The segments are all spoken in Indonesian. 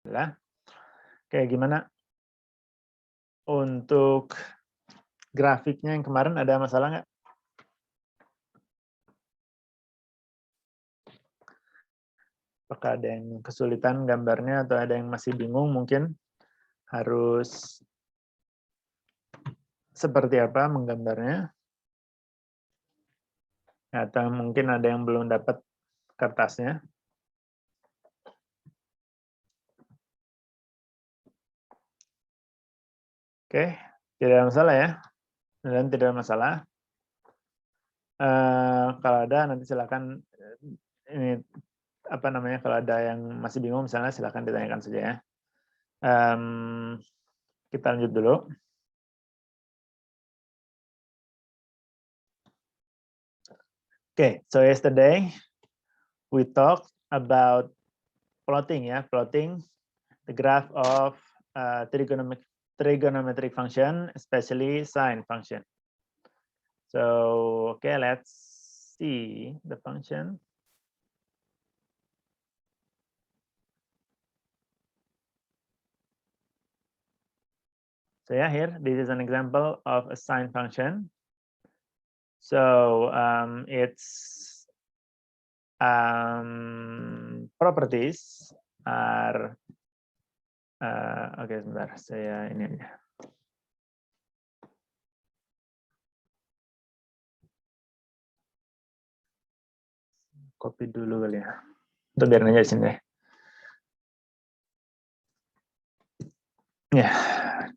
Alhamdulillah. Oke, gimana untuk grafiknya yang kemarin, ada masalah nggak? Apakah ada yang kesulitan gambarnya atau ada yang masih bingung mungkin harus seperti apa menggambarnya? Atau mungkin ada yang belum dapat kertasnya? Oke, tidak ada masalah ya. Dan tidak ada masalah. Kalau ada nanti silakan ini apa namanya, kalau ada yang masih bingung misalnya silakan ditanyakan saja ya. Kita lanjut dulu. Okay, so yesterday we talked about plotting, plotting the graph of trigonometric function, especially sine function. So, okay, let's see the function. So yeah, here, this is an example of a sine function. So its properties are, oke, sebentar, saya ini aja. Copy dulu kali ya. Itu biar aja di sini deh. Yeah.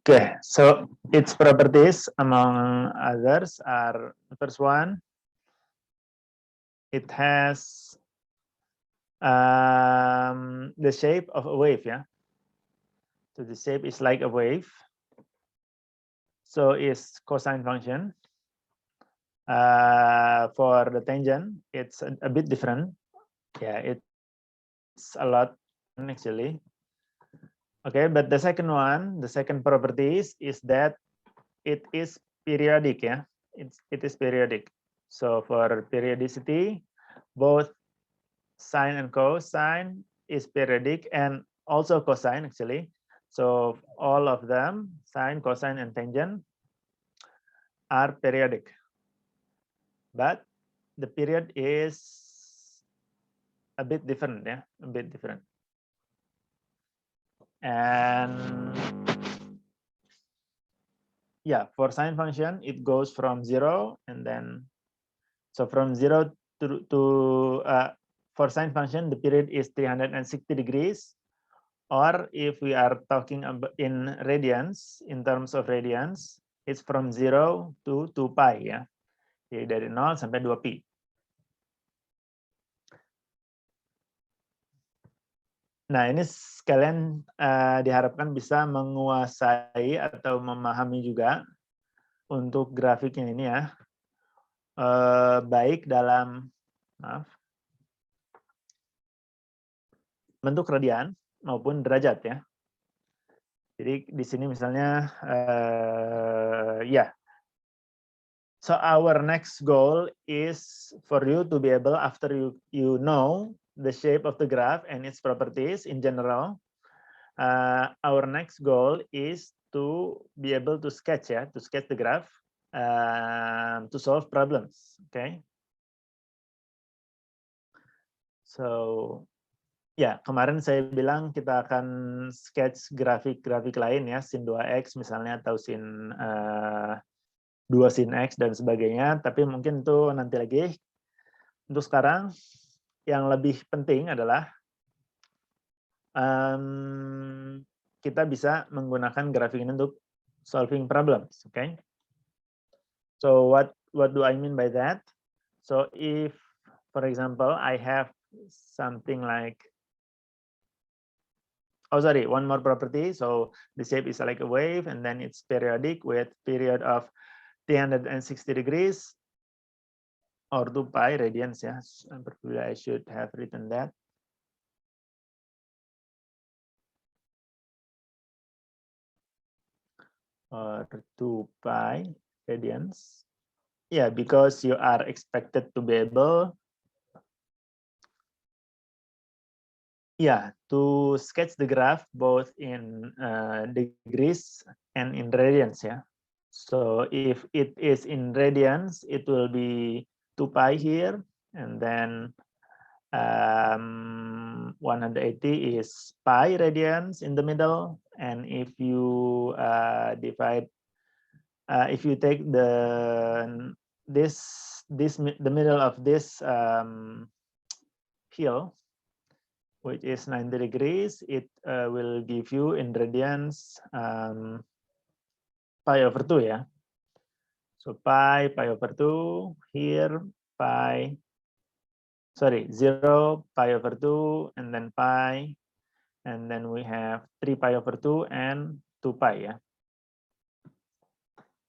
Okay. So its properties, among others, are the first one. It has the shape of a wave. Yeah. So the shape is like a wave. So is cosine function. For the tangent, it's a bit different. Yeah, it's a lot actually. Okay, but the second one, the second properties is that it is periodic. Yeah, it is periodic. So for periodicity, both sine and cosine is periodic, and also cosine actually. So all of them, sine, cosine, and tangent, are periodic. But the period is a bit different, yeah, a bit different. And yeah, for sine function, it goes from 0 and then, so from 0 to for sine function, the period is 360 degrees. Or if we are talking about in radians, in terms of radians, it's from 0 to 2 pi, ya. Jadi dari 0 sampai 2 pi. Nah, ini sekalian diharapkan bisa menguasai atau memahami juga untuk grafiknya ini ya. Baik dalam bentuk radian maupun derajat ya. Jadi di sini misalnya ya. So our next goal is for you to be able, after you know the shape of the graph and its properties in general, our next goal is to be able to sketch the graph, to solve problems. Okay. So ya, kemarin saya bilang kita akan sketch grafik-grafik lain ya, sin 2x misalnya, atau sin 2 sin x dan sebagainya, tapi mungkin itu nanti lagi. Untuk sekarang, yang lebih penting adalah kita bisa menggunakan grafik ini untuk solving problems, okay? So what do I mean by that? So if, for example, I have something like, oh sorry, one more property. So the shape is like a wave, and then it's periodic with period of 360 degrees or 2 pi radians. Yeah, I should have written that. Or 2 pi radians. Yeah, because you are expected to be able. yeah, to sketch the graph both in degrees and in radians, yeah. So if it is in radians, it will be 2 pi here, and then 180 is pi radians in the middle. And if you if you take the the middle of this hill, which is 90 degrees, it will give you in radians pi over 2, yeah. So pi over 2 here, pi, sorry, 0, pi over 2, and then pi, and then we have 3 pi over 2 and 2 pi, ya.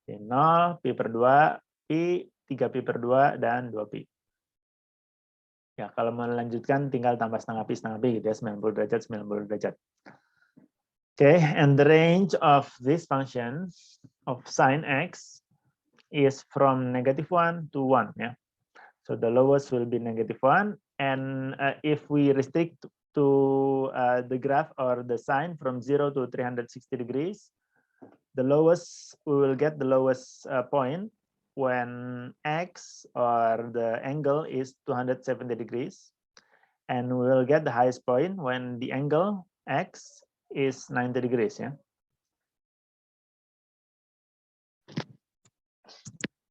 0, pi per 2, pi, 3 pi per 2, dan 2 pi. Ya, kalau melanjutkan tinggal tambah setengah pi gitu ya, 90 derajat, 90 derajat. Okay, and the range of this function of sine x is from -1 to 1, yeah. So the lowest will be -1, and if we restrict to the graph or the sine from 0 to 360 degrees, the lowest, we will get the lowest point when x or the angle is 270 degrees, and we will get the highest point when the angle x is 90 degrees, yeah.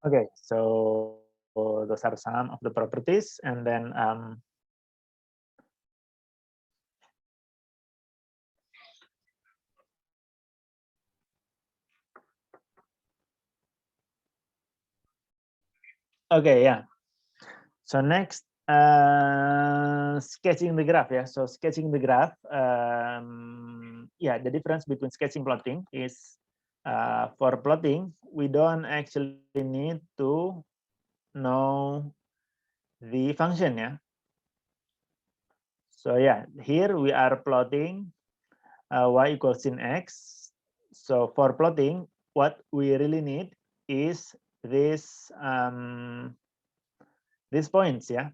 Okay, so those are some of the properties, and then okay, yeah. So next, sketching the graph, yeah. So sketching the graph, yeah, the difference between sketching plotting is for plotting, we don't actually need to know the function, yeah. So yeah, here we are plotting y equals sin x. So for plotting, what we really need is this these points, ya.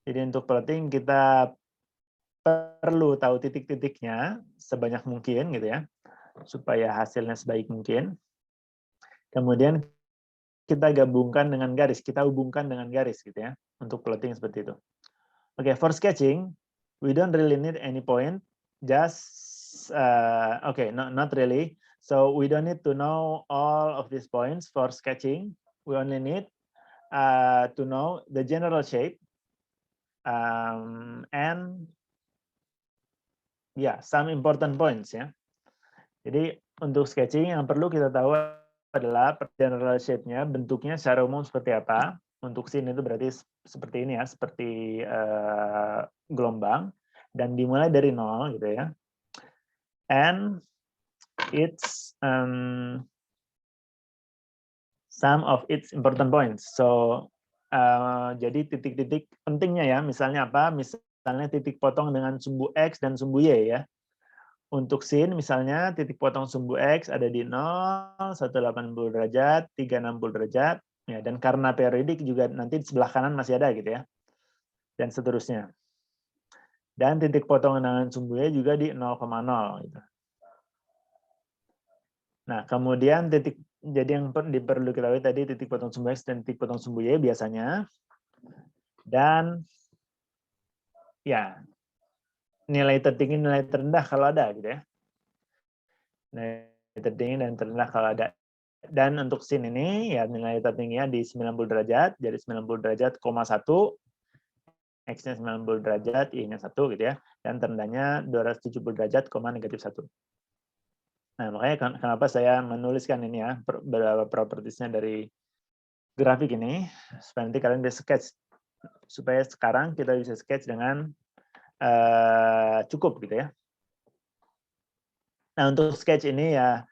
Jadi untuk plotting kita perlu tahu titik-titiknya sebanyak mungkin gitu ya, supaya hasilnya sebaik mungkin. Kemudian kita gabungkan dengan garis, kita hubungkan dengan garis gitu ya, untuk plotting seperti itu. Okay, for sketching, we don't really need any point, just okay, not really. So we don't need to know all of these points for sketching. We only need to know the general shape and yeah, some important points, ya. Jadi untuk sketching yang perlu kita tahu adalah general shape-nya, bentuknya secara umum seperti apa. Untuk scene itu berarti seperti ini ya, seperti gelombang, dan dimulai dari 0 gitu ya. And it's some of its important points. So jadi titik-titik pentingnya ya, misalnya apa? Misalnya titik potong dengan sumbu X dan sumbu Y ya. Untuk sin misalnya titik potong sumbu X ada di 0, 180 derajat, 360 derajat, ya, dan karena periodik juga nanti di sebelah kanan masih ada gitu ya, dan seterusnya. Dan titik potong dengan sumbu Y juga di 0,0 gitu. Nah, kemudian jadi yang perlu kita ketahui tadi titik potong sumbu X dan titik potong sumbu Y biasanya, dan ya nilai tertinggi, nilai terendah kalau ada gitu ya. Nilai tertinggi dan terendah kalau ada. Dan untuk sin ini ya nilai tertingginya di 90 derajat, jadi 90 derajat, 1, X-nya 90 derajat, Y-nya 1 gitu ya. Dan terendahnya 270 derajat, -1. Nah, makanya kenapa saya menuliskan ini ya, beberapa propertiesnya dari grafik ini, supaya nanti kalian bisa sketch. Supaya sekarang kita bisa sketch dengan cukup gitu ya. Nah, untuk sketch ini ya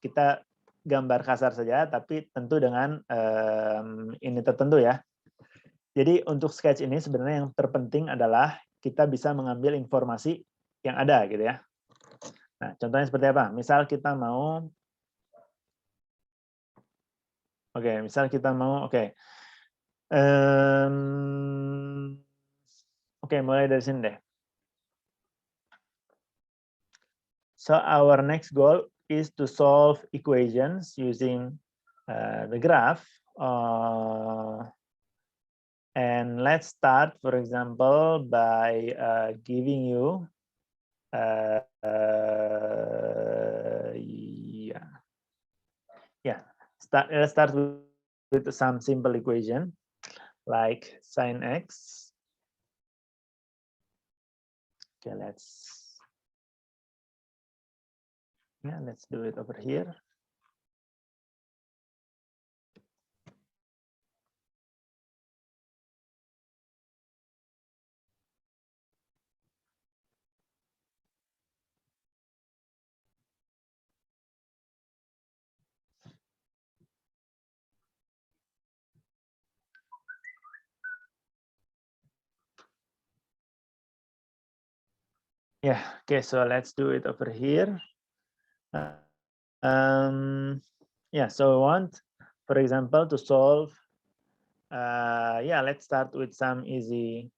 kita gambar kasar saja, tapi tentu dengan ini tertentu ya. Jadi untuk sketch ini sebenarnya yang terpenting adalah kita bisa mengambil informasi yang ada gitu ya. Nah, contohnya seperti apa? Misal kita mau, misal kita mau, mulai dari sini deh. So our next goal is to solve equations using the graph. And let's start, for example, by giving you let's start with some simple equation like sine x. Okay, let's do it over here. Yeah, okay, so let's do it over here. Yeah, so we want, for example, to solve, let's start with some easy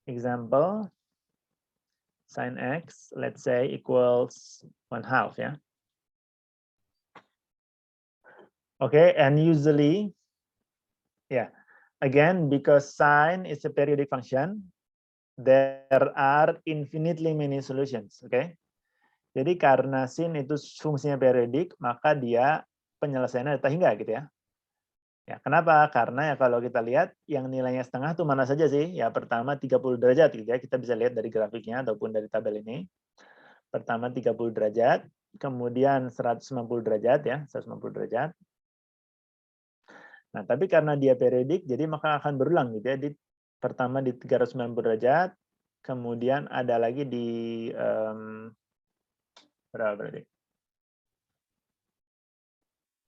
example. Sine x, let's say, equals 1/2, yeah. Okay, and usually, again, because sine is a periodic function, there are infinitely many solutions, okay? Jadi karena sin itu fungsinya periodik, maka dia penyelesaiannya tak hingga gitu ya. Ya, kenapa? Karena ya kalau kita lihat yang nilainya setengah tuh mana saja sih? Ya pertama 30 derajat gitu ya. Kita bisa lihat dari grafiknya ataupun dari tabel ini. Pertama 30 derajat, kemudian 150 derajat ya, 150 derajat. Nah, tapi karena dia periodik jadi maka akan berulang gitu ya. Pertama di 390 derajat, kemudian ada lagi di berapa berarti?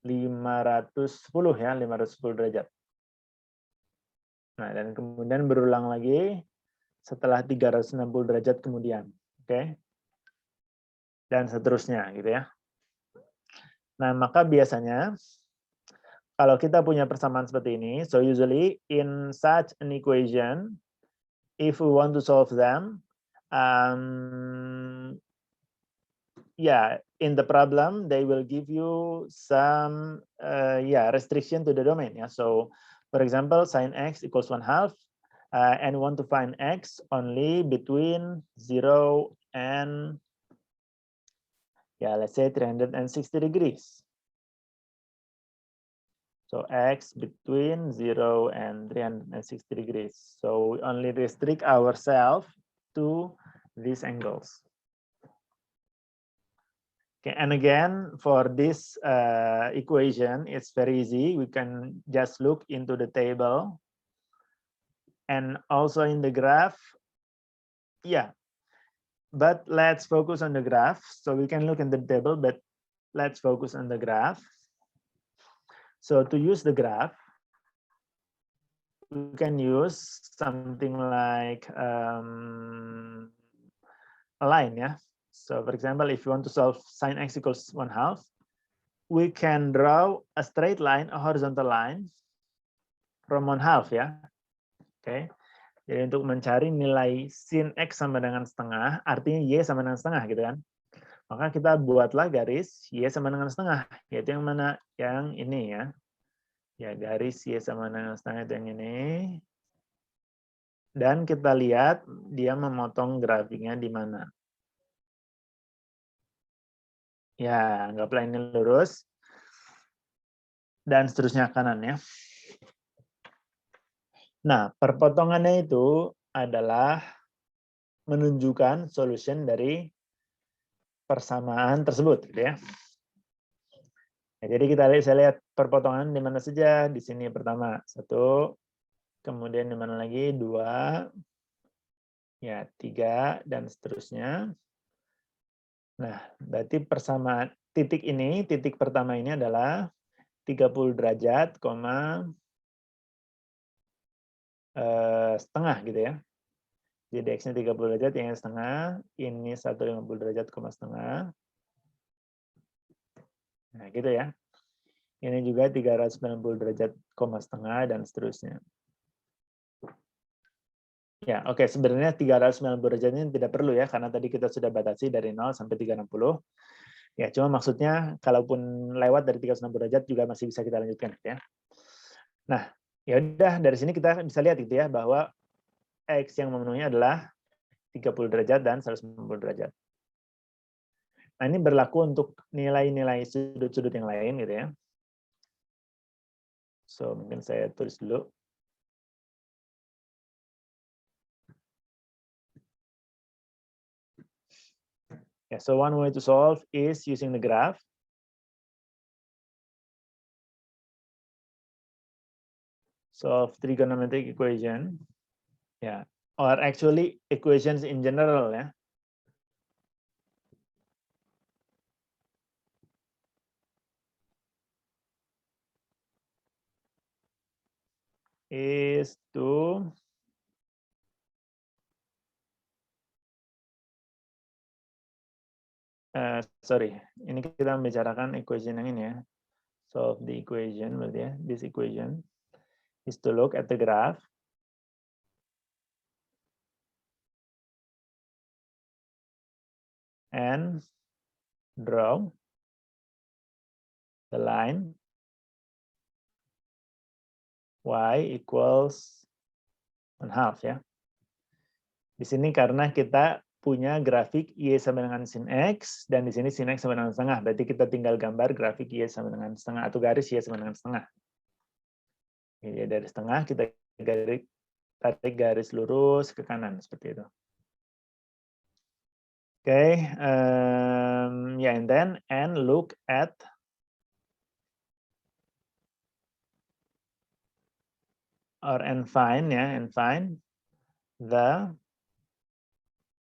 510 ya, 510 derajat. Nah, dan kemudian berulang lagi setelah 360 derajat kemudian. Oke. Dan seterusnya gitu ya. Nah, maka biasanya kalau kita punya persamaan seperti ini, so usually in such an equation, if we want to solve them, in the problem they will give you some restriction to the domain. Yeah, so for example, sine x equals 1/2, and want to find x only between 0 and let's say 360 degrees. So x between 0 and 360 degrees. So we only restrict ourselves to these angles. Okay, and again, for this equation, it's very easy. We can just look into the table. And also in the graph, but let's focus on the graph. So we can look in the table, but let's focus on the graph. So to use the graph, we can use something like a line, yeah. So for example, if you want to solve sine x equals 1/2, we can draw a straight line, a horizontal line from 1/2 ya. Oke. Jadi untuk mencari nilai sin x sama dengan setengah, artinya y sama dengan setengah gitu kan. Maka kita buatlah garis y sama dengan setengah, yaitu yang mana? Yang ini ya. Ya, garis y sama dengan setengah itu yang ini. Dan kita lihat dia memotong grafiknya di mana. Ya, anggaplah ini lurus. Dan seterusnya kanan ya. Nah, perpotongannya itu adalah menunjukkan solution dari persamaan tersebut, gitu ya. Nah, jadi kita bisa lihat perpotongan di mana saja. Di sini pertama 1, kemudian di mana lagi 2, ya 3 dan seterusnya. Nah, berarti persamaan titik ini, titik pertama ini adalah 30 derajat, setengah gitu ya. Jadi X-nya 30 derajat, yang setengah, ini 150 derajat, setengah. Nah, gitu ya. Ini juga 390 derajat, setengah, dan seterusnya. Ya, oke. Sebenarnya 390 derajat ini tidak perlu ya, karena tadi kita sudah batasi dari 0 sampai 360. Ya, cuma maksudnya kalaupun lewat dari 360 derajat juga masih bisa kita lanjutkan ya. Nah, ya udah dari sini kita bisa lihat gitu ya bahwa X yang memenuhi adalah 30 derajat dan 190 derajat. Nah, ini berlaku untuk nilai-nilai sudut-sudut yang lain gitu ya. So, mungkin saya tulis dulu. Yeah, so one way to solve is using the graph. Solve trigonometric equation. Yeah, or actually equations in general ya. Is to sorry, ini kita membicarakan equation yang ini ya. Solve the equation berarti ya. This equation is to look at the graph and draw the line y equals 1/2 ya. Di sini karena kita punya grafik Y sama dengan sin X, dan di sini sin X sama dengan setengah. Berarti kita tinggal gambar grafik Y sama dengan setengah, atau garis Y sama dengan setengah. Jadi dari setengah kita tarik garis lurus ke kanan, seperti itu. Okay, yeah, and then look at and find the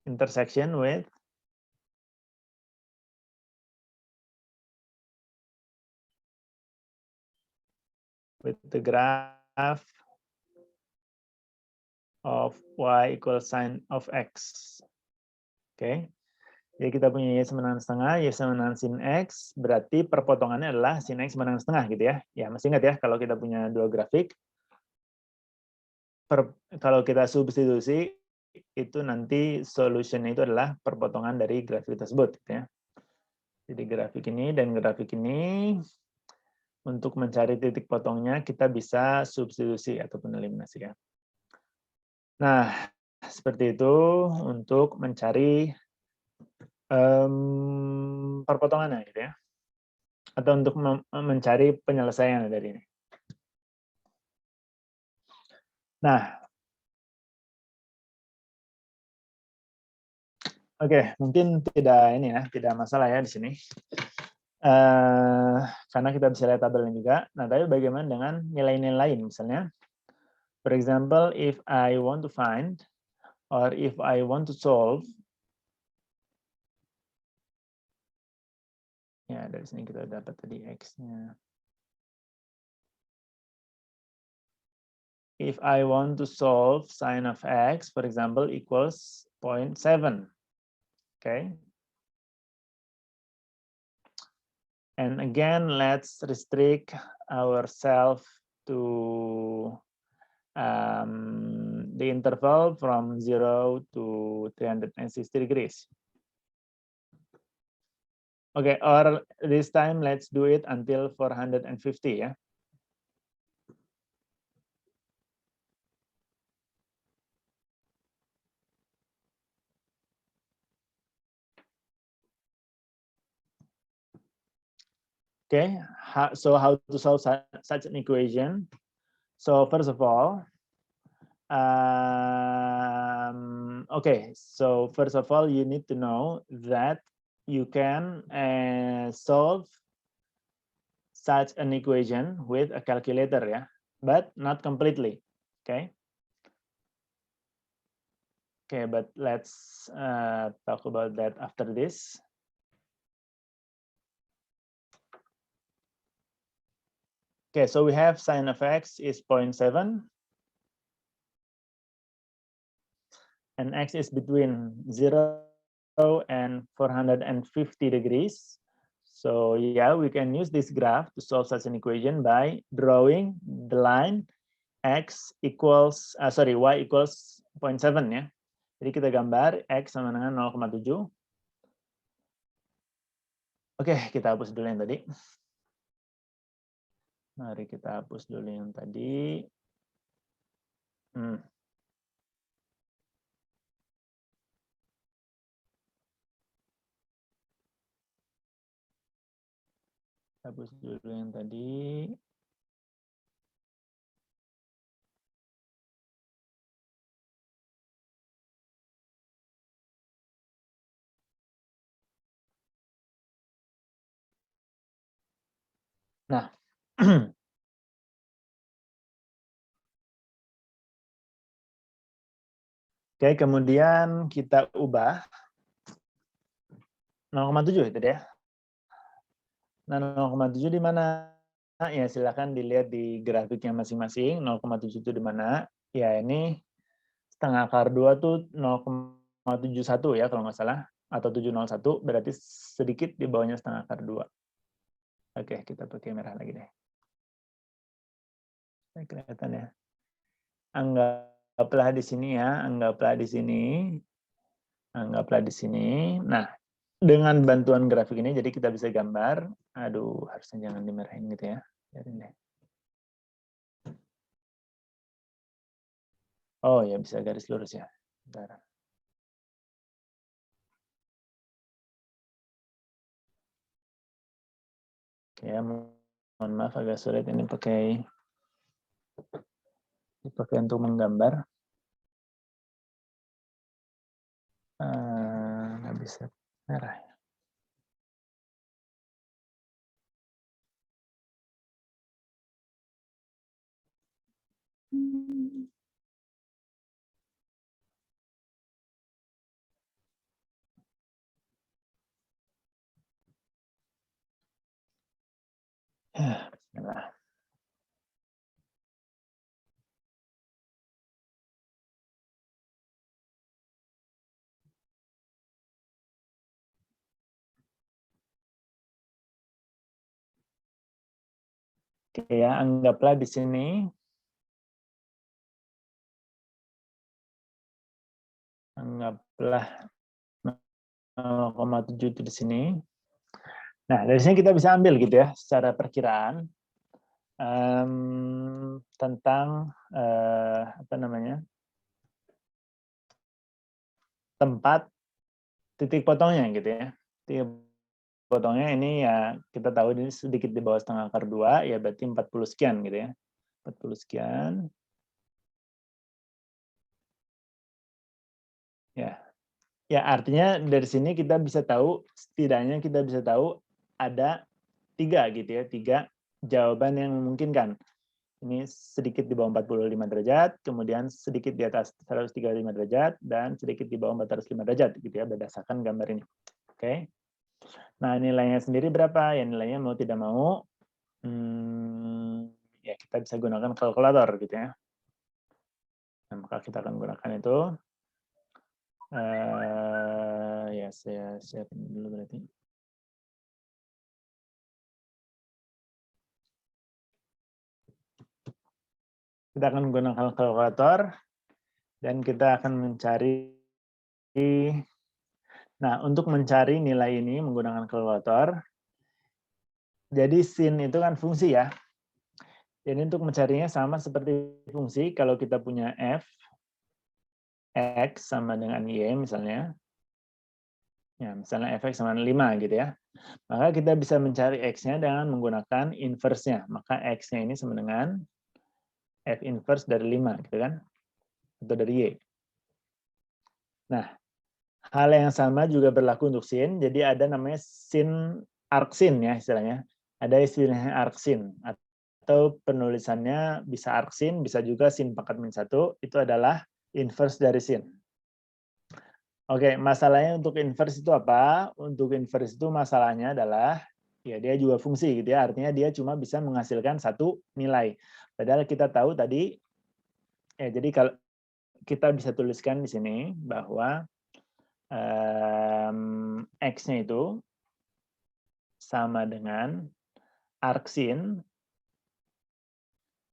intersection with the graph of y equals sine of x. Oke. Jadi kita punya Y sama dengan setengah, Y sama dengan sin X, berarti perpotongannya adalah sin X sama dengan setengah gitu ya. Ya, masih ingat ya, kalau kita punya dua grafik, kalau kita substitusi, itu nanti solutionnya itu adalah perpotongan dari grafik tersebut. Gitu ya. Jadi grafik ini dan grafik ini, untuk mencari titik potongnya, kita bisa substitusi ataupun eliminasi ya. Nah, seperti itu untuk mencari perpotongannya gitu ya, atau untuk mencari penyelesaian dari ini. Nah, oke, mungkin tidak masalah ya di sini, karena kita bisa lihat tabelnya juga. Nah, tapi bagaimana dengan nilai-nilai lain, misalnya, for example, if I want to find or if I want to solve. Ya, dari sini kita dapat tadi X-nya. If I want to solve sine of X, for example, equals 0.7. Okay. And again, let's restrict ourselves to the interval from 0 to 360 degrees. Okay, or this time let's do it until 450, yeah. Okay, so how to solve such an equation? So first of all, okay, so first of all, you need to know that you can solve such an equation with a calculator, yeah, but not completely. Okay. Okay, but let's talk about that after this. Okay, so we have sine of X is 0.7. And X is between 0 and 450 degrees. So yeah, we can use this graph to solve such an equation by drawing the line X equals, Y equals 0.7 ya. Jadi kita gambar X sama dengan 0,7. Oke, kita hapus dulu yang tadi. Mari kita hapus dulu yang tadi. Hapus dulu yang tadi. Nah, oke, kemudian kita ubah 0,7 itu ya. Nah, 0,7 di mana? Ya, silakan dilihat di grafiknya masing-masing. 0,7 itu di mana? Ya, ini setengah akar 2 tuh 0,71 ya kalau nggak salah. Atau 701, berarti sedikit di bawahnya setengah akar 2. Oke, kita pakai merah lagi deh. Kelihatan ya. Anggaplah di sini ya, anggaplah di sini. Anggaplah di sini. Nah, dengan bantuan grafik ini, jadi kita bisa gambar. Aduh, harusnya jangan dimerahin gitu ya. Biarin deh. Oh ya, bisa garis lurus ya. Bentar. Oke, mohon maaf agak sulit ini dipakai untuk menggambar. Nggak bisa merah. Bismillah. Oke ya, anggaplah di sini. Anggaplah 0,7 itu di sini. Nah, dari sini kita bisa ambil gitu ya, secara perkiraan tentang apa namanya, tempat titik potongnya gitu ya. Titik potongnya ini ya kita tahu ini sedikit di bawah setengah akar 2, ya berarti 40 sekian gitu ya. 40 sekian. Ya. Ya, artinya dari sini kita bisa tahu, setidaknya kita bisa tahu ada 3 gitu ya, 3 jawaban yang memungkinkan. Ini sedikit di bawah 45 derajat, kemudian sedikit di atas 135 derajat, dan sedikit di bawah 405 derajat gitu ya, berdasarkan gambar ini. Oke. Nah, nilainya sendiri berapa? Ya, nilainya mau tidak mau, ya kita bisa gunakan kalkulator gitu ya. Nah, maka kita akan gunakan itu. Ya, saya siapin dulu berarti. Kita akan menggunakan kalkulator, dan kita akan mencari. Nah, untuk mencari nilai ini menggunakan kalkulator, jadi sin itu kan fungsi ya. Jadi untuk mencarinya sama seperti fungsi, kalau kita punya f, x sama dengan y misalnya, ya misalnya fx sama 5 gitu ya, maka kita bisa mencari x-nya dengan menggunakan inverse-nya. Maka x-nya ini sama dengan f inverse dari 5 gitu kan, atau dari y. Nah, hal yang sama juga berlaku untuk sin. Jadi ada namanya sin arksin ya istilahnya. Ada istilahnya arksin, atau penulisannya bisa arksin, bisa juga sin pangkat min 1. Itu adalah inverse dari sin. Oke, masalahnya untuk inverse itu apa? Untuk inverse itu masalahnya adalah ya dia juga fungsi gitu ya. Artinya dia cuma bisa menghasilkan satu nilai. Padahal kita tahu tadi ya, jadi kalau kita bisa tuliskan di sini bahwa X-nya itu sama dengan arksin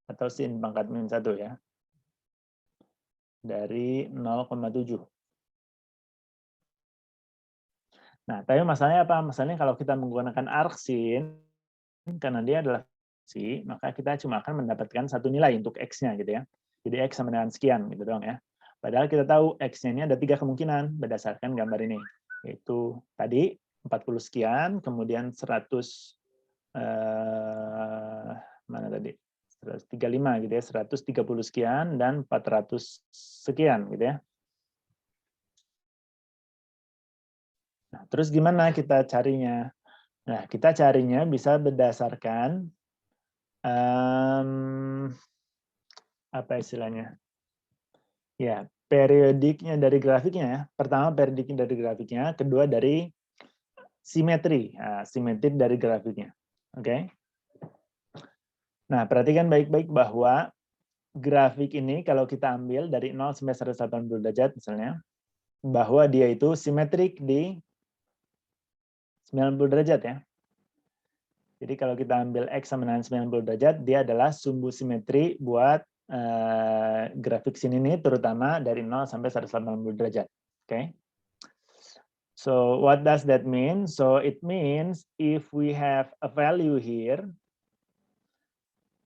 atau sin pangkat min 1 ya. Dari 0,7. Nah, tapi masalahnya apa? Masalahnya kalau kita menggunakan arc sin, karena dia adalah fungsi, maka kita cuma akan mendapatkan satu nilai untuk x-nya gitu ya. Jadi x sama dengan sekian gitu dong ya. Padahal kita tahu x-nya ini ada 3 kemungkinan berdasarkan gambar ini. Yaitu tadi 40 sekian, kemudian 100 mana tadi? 135 gitu ya, 130 sekian dan 400 sekian gitu ya. Nah, terus gimana kita carinya? Nah, kita carinya bisa berdasarkan apa istilahnya? Ya, periodiknya dari grafiknya ya. Pertama periodiknya dari grafiknya, kedua dari simetri, simetri dari grafiknya. Oke. Nah, perhatikan baik-baik bahwa grafik ini kalau kita ambil dari 0 sampai 180 derajat misalnya, bahwa dia itu simetrik di 90 derajat ya. Jadi kalau kita ambil X sama dengan 90 derajat, dia adalah sumbu simetri buat grafik sini ini, terutama dari 0 sampai 180 derajat. Oke. So what does that mean? So it means if we have a value here,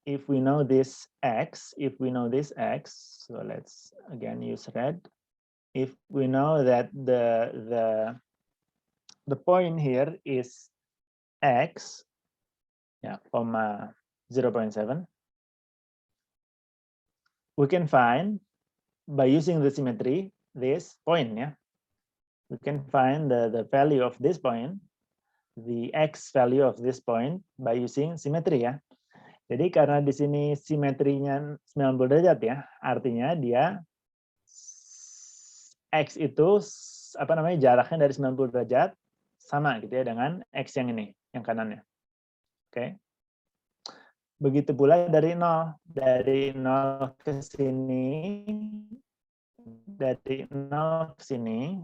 if we know this X, so let's again use red. If we know that the point here is X, yeah, 0.7, we can find by using the symmetry this point, yeah. We can find the value of this point, the X value of this point by using symmetry ya. Jadi karena di sini simetrinya 90 derajat ya, artinya dia X itu apa namanya jaraknya dari 90 derajat sama gitu ya dengan X yang ini, yang kanannya. Oke. Begitu pula dari 0. Dari 0 ke sini, dari 0 ke sini,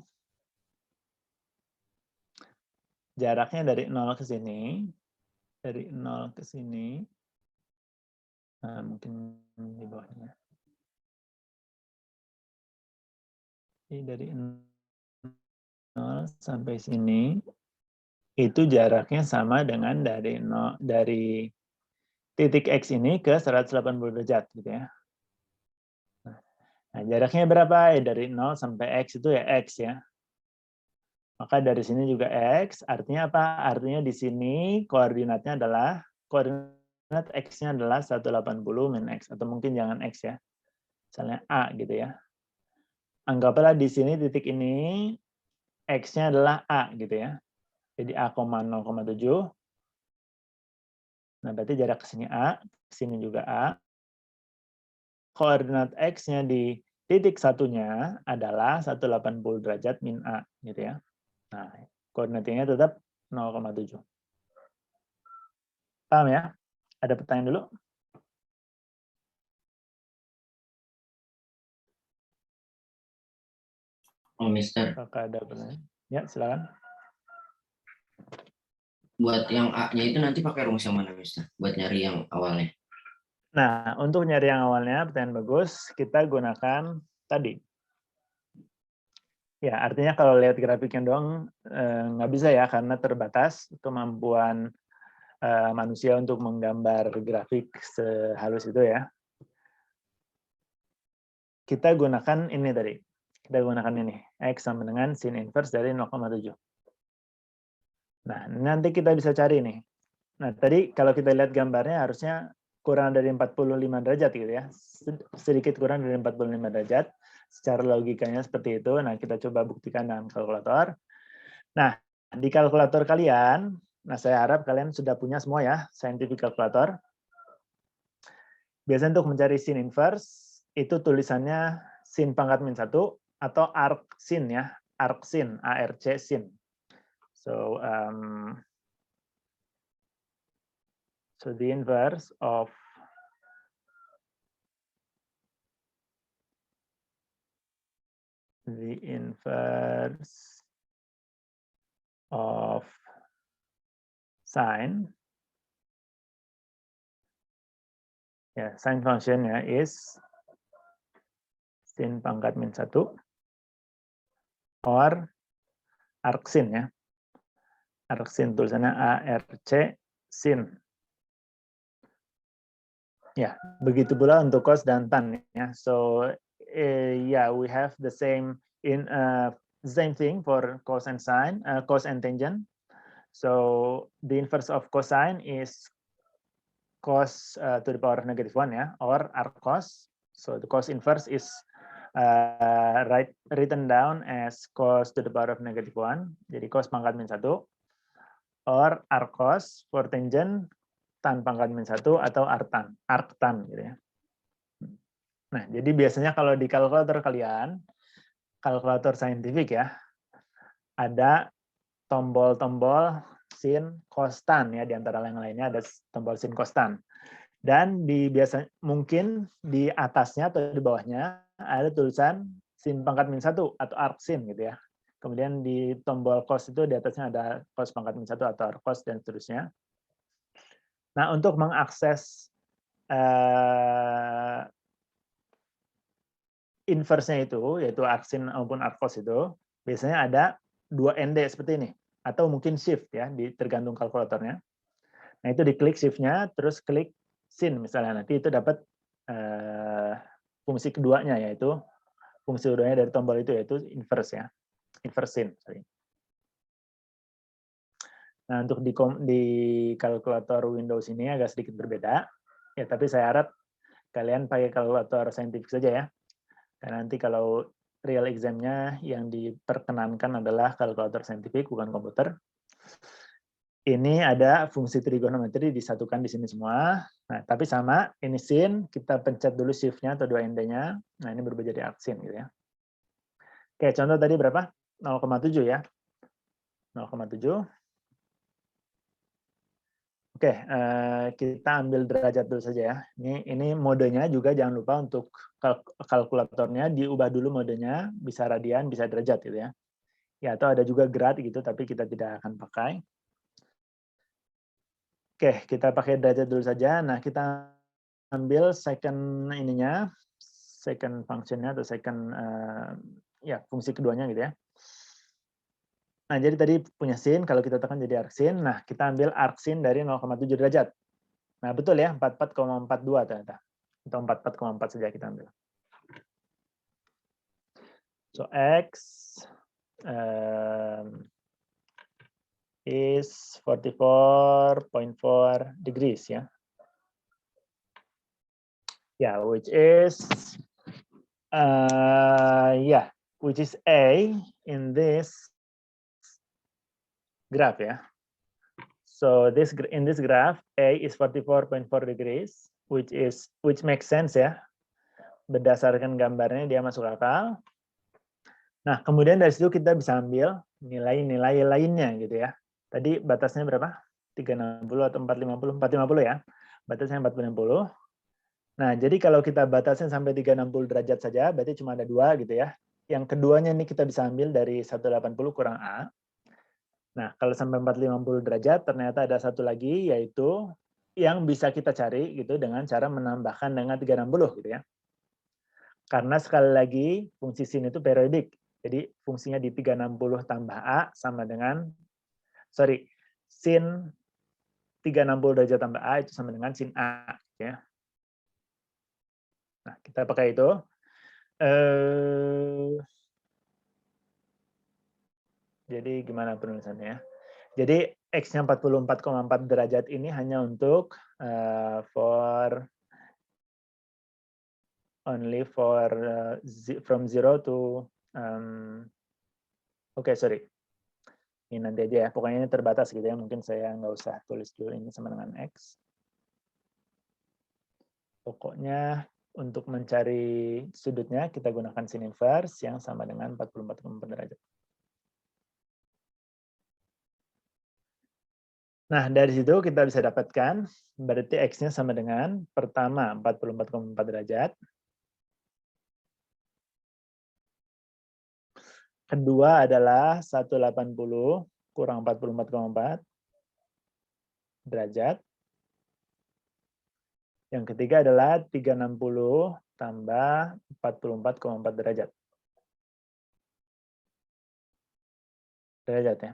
jaraknya dari 0 ke sini, dari 0 ke sini, mungkin di bawahnya. Jadi dari 0 sampai sini, itu jaraknya sama dengan dari 0, dari titik X ini ke 180 derajat gitu ya. Nah, jaraknya berapa? Ya dari 0 sampai X itu ya X ya. Maka dari sini juga X, artinya apa? Artinya di sini koordinatnya adalah, koordinat X-nya adalah 180 min X, atau mungkin jangan X ya. Misalnya A gitu ya. Anggaplah di sini titik ini, X-nya adalah A gitu ya. Jadi A, 0,7. Nah, berarti jarak ke sini A, ke sini juga A. Koordinat X-nya di titik satunya adalah 180 derajat min A gitu ya. Nah, koordinatnya tetap 0,7. Paham ya? Ada pertanyaan dulu? Oh, Mister. Apakah ada pertanyaan? Ya, silakan. Buat yang A-nya itu nanti pakai rumus yang mana, Mister? Buat nyari yang awalnya. Nah, untuk nyari yang awalnya, pertanyaan bagus, kita gunakan tadi. Ya, artinya kalau lihat grafiknya doang, nggak bisa ya, karena terbatas kemampuan manusia untuk menggambar grafik sehalus itu ya. Kita gunakan ini tadi. Kita gunakan ini. X sama dengan sin inverse dari 0,7. Nah, nanti kita bisa cari nih. Nah, tadi kalau kita lihat gambarnya harusnya kurang dari 45 derajat gitu ya. Sedikit kurang dari 45 derajat. Secara logikanya seperti itu. Nah, kita coba buktikan dengan kalkulator. Nah, di kalkulator kalian, nah saya harap kalian sudah punya semua ya, scientific calculator. Biasanya untuk mencari sin inverse, itu tulisannya sin pangkat min 1 atau arc sin ya, arc sin, ARC sin. So, so the inverse of sine Ya, sin function-nya is sin pangkat min 1 or arcsin ya. Arcsin tulisannya ARC sin. Ya, begitu pula untuk cos dan tan ya. So yeah, we have the same same thing for cos and sine, cos and tangent. So the inverse of cosine is cos to the power of -1 ya, or arc cos. So the cos inverse is written down as cos to the power of -1. Jadi cos pangkat min 1 or arc cos for tangent tan pangkat min 1 atau arctan gitu ya. Nah, jadi biasanya kalau di kalkulator kalian, kalkulator saintifik ya, ada tombol-tombol sin cos tan ya, di antara yang lainnya ada tombol sin cos tan. Dan mungkin di atasnya atau di bawahnya ada tulisan sin pangkat min 1 atau arc sin gitu ya. Kemudian di tombol cos itu di atasnya ada cos pangkat min 1 atau arc cos dan seterusnya. Nah, untuk mengakses inverse-nya itu, yaitu arcsin maupun arc cos itu, biasanya ada 2 ND seperti ini. Atau mungkin shift ya, tergantung kalkulatornya. Nah, itu diklik shift-nya, terus klik sin misalnya. Nanti itu dapat fungsi keduanya, yaitu fungsi keduanya dari tombol itu, yaitu inverse ya. Inverse sin. Sorry. Nah, untuk di kalkulator Windows ini agak sedikit berbeda. Ya, tapi saya harap kalian pakai kalkulator saintifik saja ya. Karena nanti kalau real exam-nya yang diperkenankan adalah kalkulator saintifik, bukan komputer. Ini ada fungsi trigonometri disatukan di sini semua. Nah, tapi sama, ini sin, kita pencet dulu shift-nya atau 2 ND-nya. Nah, ini berubah jadi arcsin gitu ya. Oke, contoh tadi berapa? 0,7 ya. 0,7. Oke, kita ambil derajat dulu saja ya. Ini modenya juga jangan lupa untuk kalkulatornya diubah dulu modenya, bisa radian, bisa derajat gitu ya. Ya, atau ada juga grad gitu, tapi kita tidak akan pakai. Oke, kita pakai derajat dulu saja. Nah, kita ambil second ininya, second function-nya atau second ya fungsi keduanya gitu ya. Nah, jadi tadi punya sin, kalau kita tekan jadi arcsin. Nah, kita ambil arcsin dari 0,7 derajat. Nah, betul ya, 44,42 ternyata. Atau 44,4 saja kita ambil. So, X is 44.4 degrees ya. Yeah, which is which is A in this graph ya. So in this graph A is 44.4 degrees, which makes sense ya. Berdasarkan gambarnya dia masuk akal. Nah, kemudian dari situ kita bisa ambil nilai-nilai lainnya gitu ya. Tadi batasnya berapa? 360 atau 450? 450 ya. Batasnya 450. Nah, jadi kalau kita batasin sampai 360 derajat saja, berarti cuma ada 2 gitu ya. Yang keduanya ini kita bisa ambil dari 180 kurang A. Nah, kalau sampai 450 derajat, ternyata ada satu lagi, yaitu yang bisa kita cari gitu dengan cara menambahkan dengan 360 gitu ya. Karena sekali lagi, fungsi sin itu periodik. Jadi fungsinya di 360 tambah A sama dengan, sin 360 derajat tambah A itu sama dengan sin A. Ya. Nah, kita pakai itu. Jadi gimana penulisannya? Jadi X-nya 44,4 derajat ini hanya untuk only for from 0 to sorry. Ini nanti aja ya. Pokoknya ini terbatas gitu ya. Mungkin saya nggak usah tulis dulu ini sama dengan X. Pokoknya untuk mencari sudutnya kita gunakan sin inverse yang sama dengan 44,4 derajat. Nah, dari situ kita bisa dapatkan berarti X-nya sama dengan pertama 44,4 derajat. Kedua adalah 180 kurang 44,4 derajat. Yang ketiga adalah 360 tambah 44,4 derajat. Derajat ya.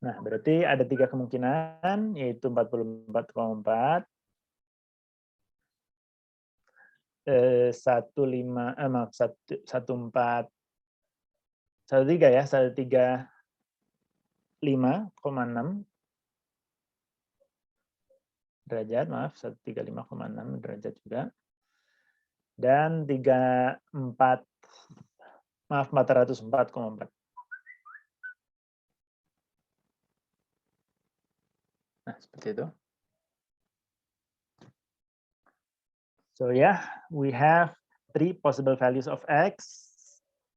Nah, berarti ada 3 kemungkinan, yaitu 44,4, 135,6 derajat, maaf, 135,6 derajat juga. Dan 404,4. Nah, seperti itu. So yeah, we have 3 possible values of x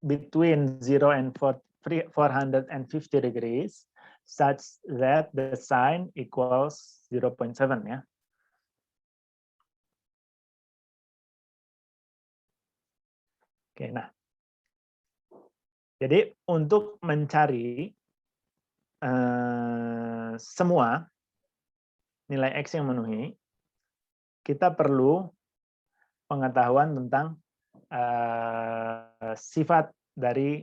between 0 and 450 degrees, such that the sign equals 0.7 ya. Oke, nah. Jadi untuk mencari semua nilai x yang memenuhi, kita perlu pengetahuan tentang sifat dari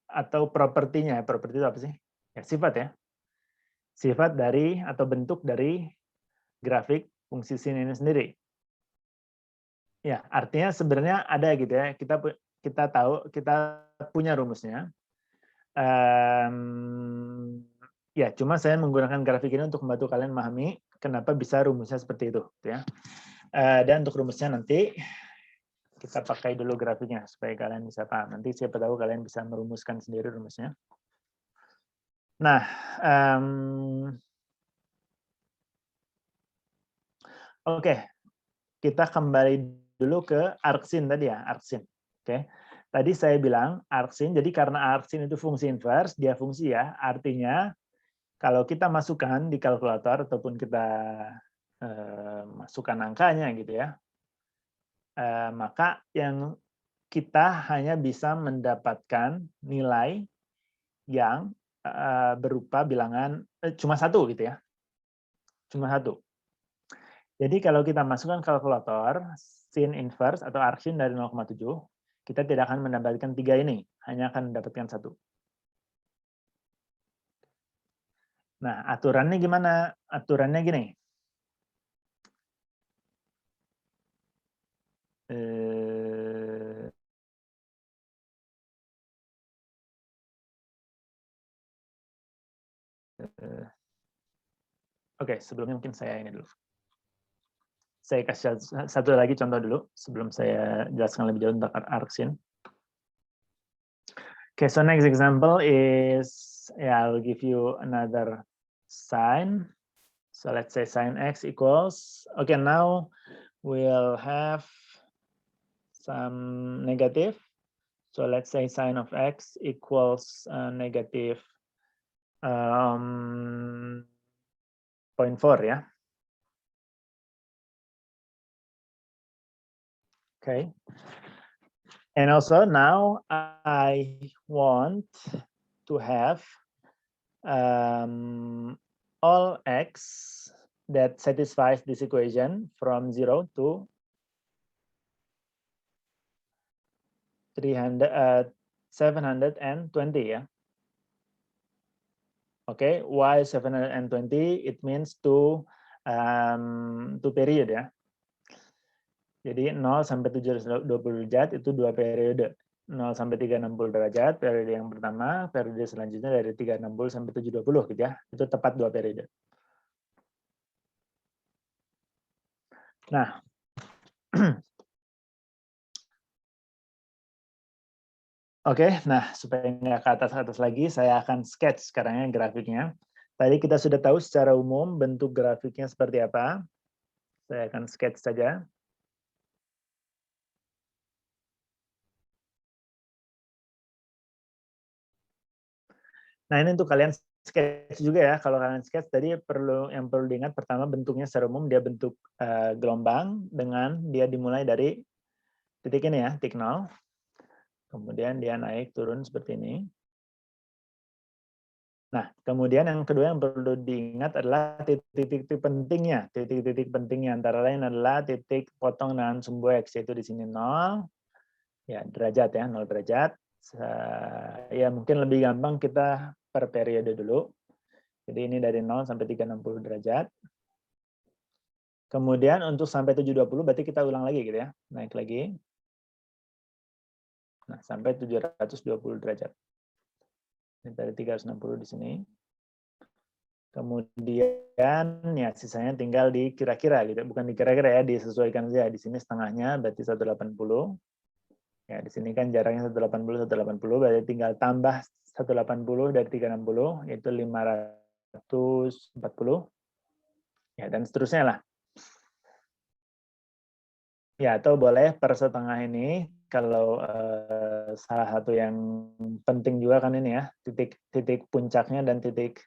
atau propertinya. Properti itu apa sih? Ya, sifat ya. Sifat dari atau bentuk dari grafik fungsi sin ini sendiri. Ya, artinya sebenarnya ada gitu ya. Kita tahu, kita punya rumusnya. Ya, cuma saya menggunakan grafik ini untuk membantu kalian memahami kenapa bisa rumusnya seperti itu, ya. Dan untuk rumusnya nanti kita pakai dulu grafiknya supaya kalian bisa paham. Nanti siapa tahu kalian bisa merumuskan sendiri rumusnya. Nah, oke, kita kembali dulu ke arksin tadi ya, arksin. Oke, tadi saya bilang arksin. Jadi karena arksin itu fungsi inverse, dia fungsi ya. Artinya kalau kita masukkan di kalkulator ataupun kita masukkan angkanya gitu ya, maka yang kita hanya bisa mendapatkan nilai yang berupa bilangan cuma satu gitu ya, cuma satu. Jadi kalau kita masukkan kalkulator sin inverse atau arksin dari 0,7, kita tidak akan mendapatkan 3 ini, hanya akan mendapatkan 1. Nah, aturannya gimana? Aturannya gini. Oke, sebelumnya mungkin saya ini dulu. Saya kasih satu lagi contoh dulu sebelum saya jelaskan lebih jauh tentang arksin. Okay, so next example is, yeah, I'll give you another sign. So let's say sin x equals, okay, now we'll have some negative. So let's say sin of x equals negative 0.4 ya. Okay. And also now I want to have all x that satisfies this equation from 0 to 720 ya. Okay, why 720? It means two period ya. Jadi 0 sampai 720 derajat itu 2 periode. 0 sampai 360 derajat periode yang pertama, periode selanjutnya dari 360 sampai 720 gitu ya. Itu tepat 2 periode. Nah, oke, nah supaya nggak ke atas-atas lagi, saya akan sketch sekarang ya grafiknya. Tadi kita sudah tahu secara umum bentuk grafiknya seperti apa. Saya akan sketch saja. Nah, ini untuk kalian sketch juga ya. Kalau kalian sketch tadi yang perlu diingat pertama bentuknya secara umum dia bentuk gelombang dengan dia dimulai dari titik ini ya, titik 0. Kemudian dia naik turun seperti ini. Nah, kemudian yang kedua yang perlu diingat adalah titik-titik pentingnya. Titik-titik pentingnya antara lain adalah titik potong dengan sumbu X, yaitu di sini 0, ya derajat ya, 0 derajat. Ya mungkin lebih gampang kita per periode dulu. Jadi ini dari 0 sampai 360 derajat. Kemudian untuk sampai 720 berarti kita ulang lagi gitu ya, naik lagi. Nah, sampai 720 derajat. Ini dari 360 di sini. Kemudian ya sisanya tinggal dikira-kira gitu, bukan dikira-kira ya, disesuaikan saja. Di sini setengahnya berarti 180. Ya, di sini kan jaraknya 180 berarti tinggal tambah 180 dari 360 yaitu 540. Ya, dan seterusnya lah. Ya, atau boleh per setengah ini kalau salah satu yang penting juga kan ini ya, titik puncaknya dan titik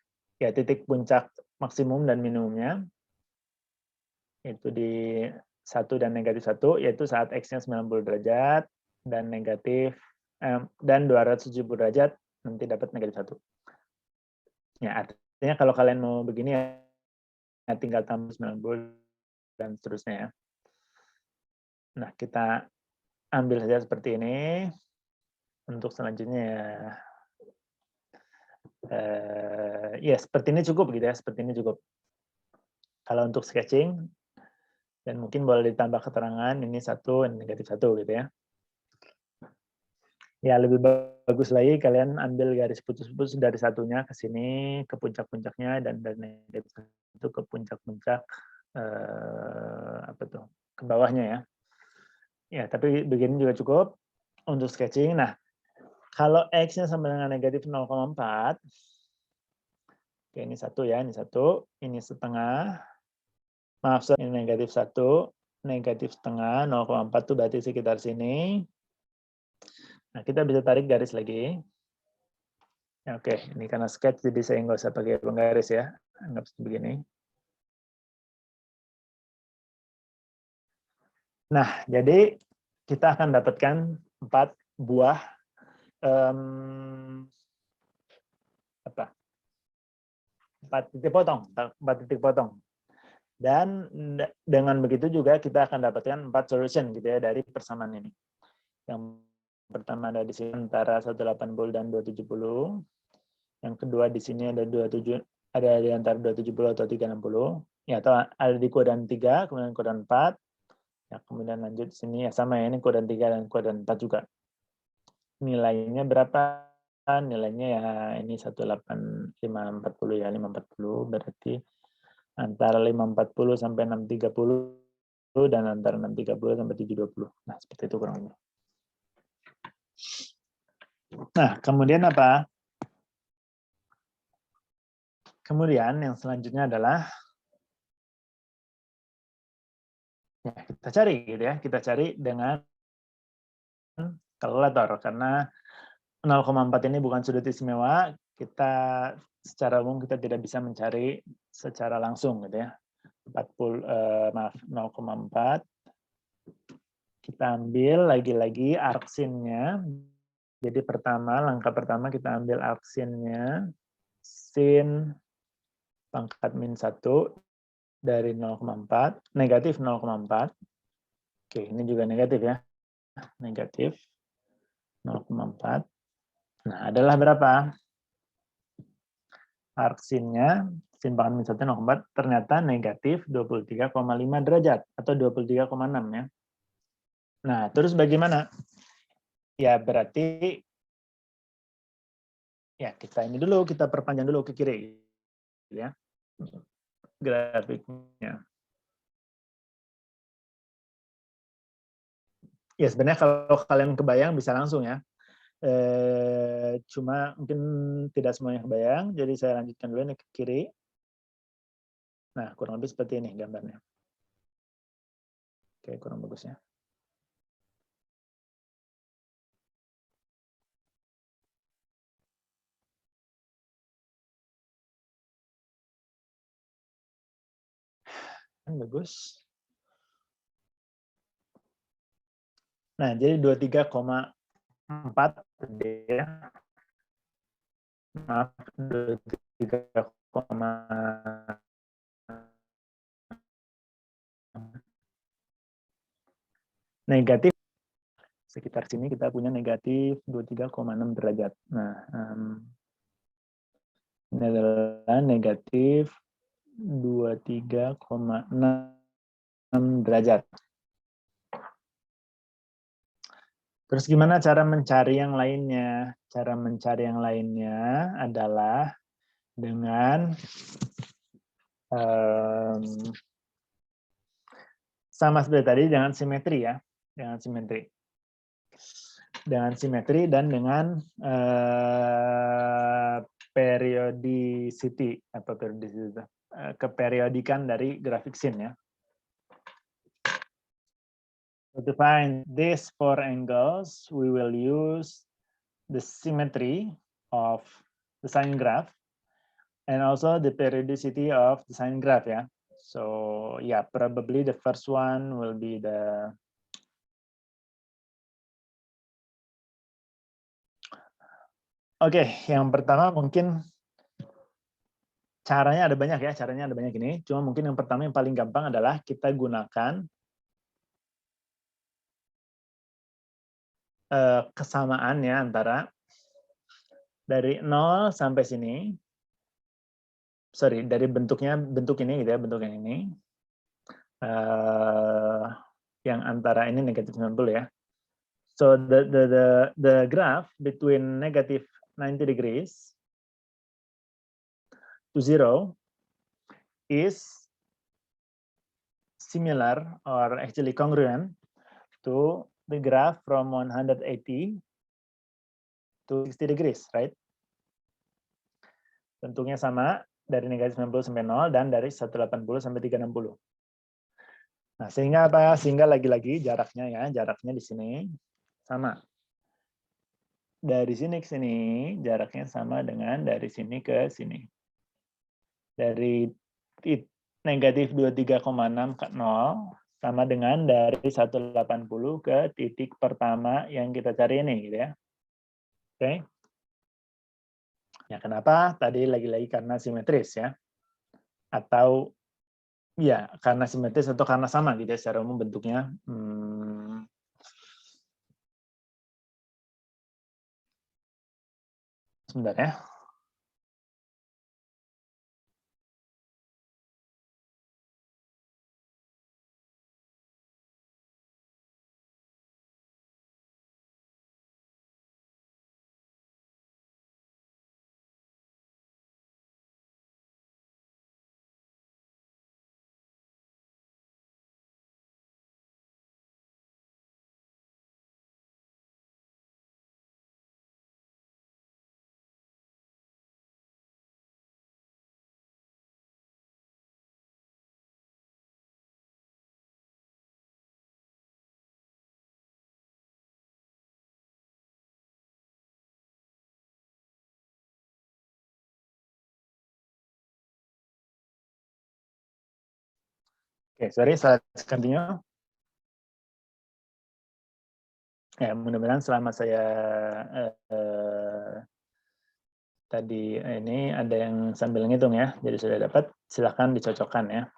puncak maksimum dan minimumnya itu di 1 dan negatif 1, yaitu saat X-nya 90 derajat dan negatif dan 270 derajat nanti dapat negatif 1. Ya, artinya kalau kalian mau begini ya tinggal tambah 90 dan seterusnya ya. Nah, kita ambil saja seperti ini. Untuk selanjutnya ya seperti ini cukup gitu ya, seperti ini cukup. Kalau untuk sketching, dan mungkin boleh ditambah keterangan ini 1, ini negatif 1 gitu ya. Ya lebih bagus lagi kalian ambil garis putus-putus dari satunya ke sini, ke puncak-puncaknya, dan dari negatif 1 ke puncak-puncak apa tuh, ke bawahnya ya. Ya, tapi begini juga cukup untuk sketching. Nah, kalau X-nya sama dengan negatif 0,4, oke, ini 1 ya, ini 1, ini setengah. Maaf, ini negatif 1, negatif setengah, 0,4 itu berarti sekitar sini. Nah, kita bisa tarik garis lagi. Ya, oke, ini karena sketch, jadi saya nggak usah pakai penggaris ya. Anggap begini. Nah, jadi kita akan dapatkan 4 buah apa? 4 titik potong, 4 titik potong. Dan dengan begitu juga kita akan dapatkan 4 solution gitu ya dari persamaan ini. Yang pertama ada di sini antara 180 dan 270. Yang kedua di sini ada 27, ada di antara 270 atau 360. Ya, atau ada di kuadran 3, kemudian kuadran 4. Ya, kemudian lanjut di sini ya sama ya, ini kuadran 3 dan kuadran 4 juga. Nilainya berapa? Nilainya ya ini 18540 ya, 540 berarti antara 540 sampai 630 dan antara 630 sampai 720. Nah, seperti itu kurang lebih. Nah, kemudian apa? Kemudian yang selanjutnya adalah ya, kita cari gitu ya. Kita cari dengan kalkulator karena 0,4 ini bukan sudut istimewa, kita secara umum kita tidak bisa mencari secara langsung gitu ya. 0,4 kita ambil lagi-lagi arksinnya. Jadi langkah pertama kita ambil arksinnya sin pangkat min 1 dari 0,4, negatif 0,4. Oke, ini juga negatif ya. Negatif 0,4. Nah, adalah berapa? Arksinnya, sin pangkat min 1 0,4, ternyata negatif 23,5 derajat atau 23,6 ya. Nah, terus bagaimana? Ya, berarti ya kita ini dulu, kita perpanjang dulu ke kiri. Ya, grafiknya. Ya, sebenarnya kalau kalian kebayang bisa langsung ya. Cuma mungkin tidak semuanya kebayang, jadi saya lanjutkan dulu ini ke kiri. Nah, kurang lebih seperti ini gambarnya. Oke, kurang bagus ya. Bagus. Nah, jadi 23,4 ya. maaf, 23, negatif sekitar sini kita punya negatif 23,6 derajat. Nah, ini adalah negatif 23,6 derajat. Terus gimana cara mencari yang lainnya? Cara mencari yang lainnya adalah dengan sama seperti tadi, dengan simetri ya, dengan simetri. Dengan simetri dan dengan periodicity, apa periodicity itu? Keperiodikan dari grafik sin ya. So to find these four angles, we will use the symmetry of the sine graph and also the periodicity of the sine graph ya. So yeah, probably the first one will be the Oke, yang pertama mungkin caranya ada banyak ya, caranya ada banyak ini. Cuma mungkin yang pertama yang paling gampang adalah kita gunakan kesamaan ya antara dari 0 sampai sini. Sorry, dari bentuk ini gitu ya, bentuk yang ini. Yang antara ini negatif 90 ya. So the graph between negative 90 degrees to 0 is similar or actually congruent to the graph from 180 to 60 degrees, right? Bentuknya sama dari negatif 90 sampai 0 dan dari 180 sampai 360. Nah, sehingga apa? Sehingga lagi-lagi jaraknya ya, jaraknya di sini sama. Dari sini ke sini, jaraknya sama dengan dari sini ke sini. Dari negatif 23,6 ke 0, sama dengan dari 180 ke titik pertama yang kita cari ini, gitu ya. Oke. Ya, kenapa? Tadi lagi-lagi karena simetris ya. Atau ya, karena simetris atau karena sama gitu ya, secara umum bentuknya. Sebentar ya. Oke, sorry, saya continue. Ya, mudah-mudahan selama saya tadi ini ada yang sambil ngitung ya, jadi sudah dapat, silahkan dicocokkan ya.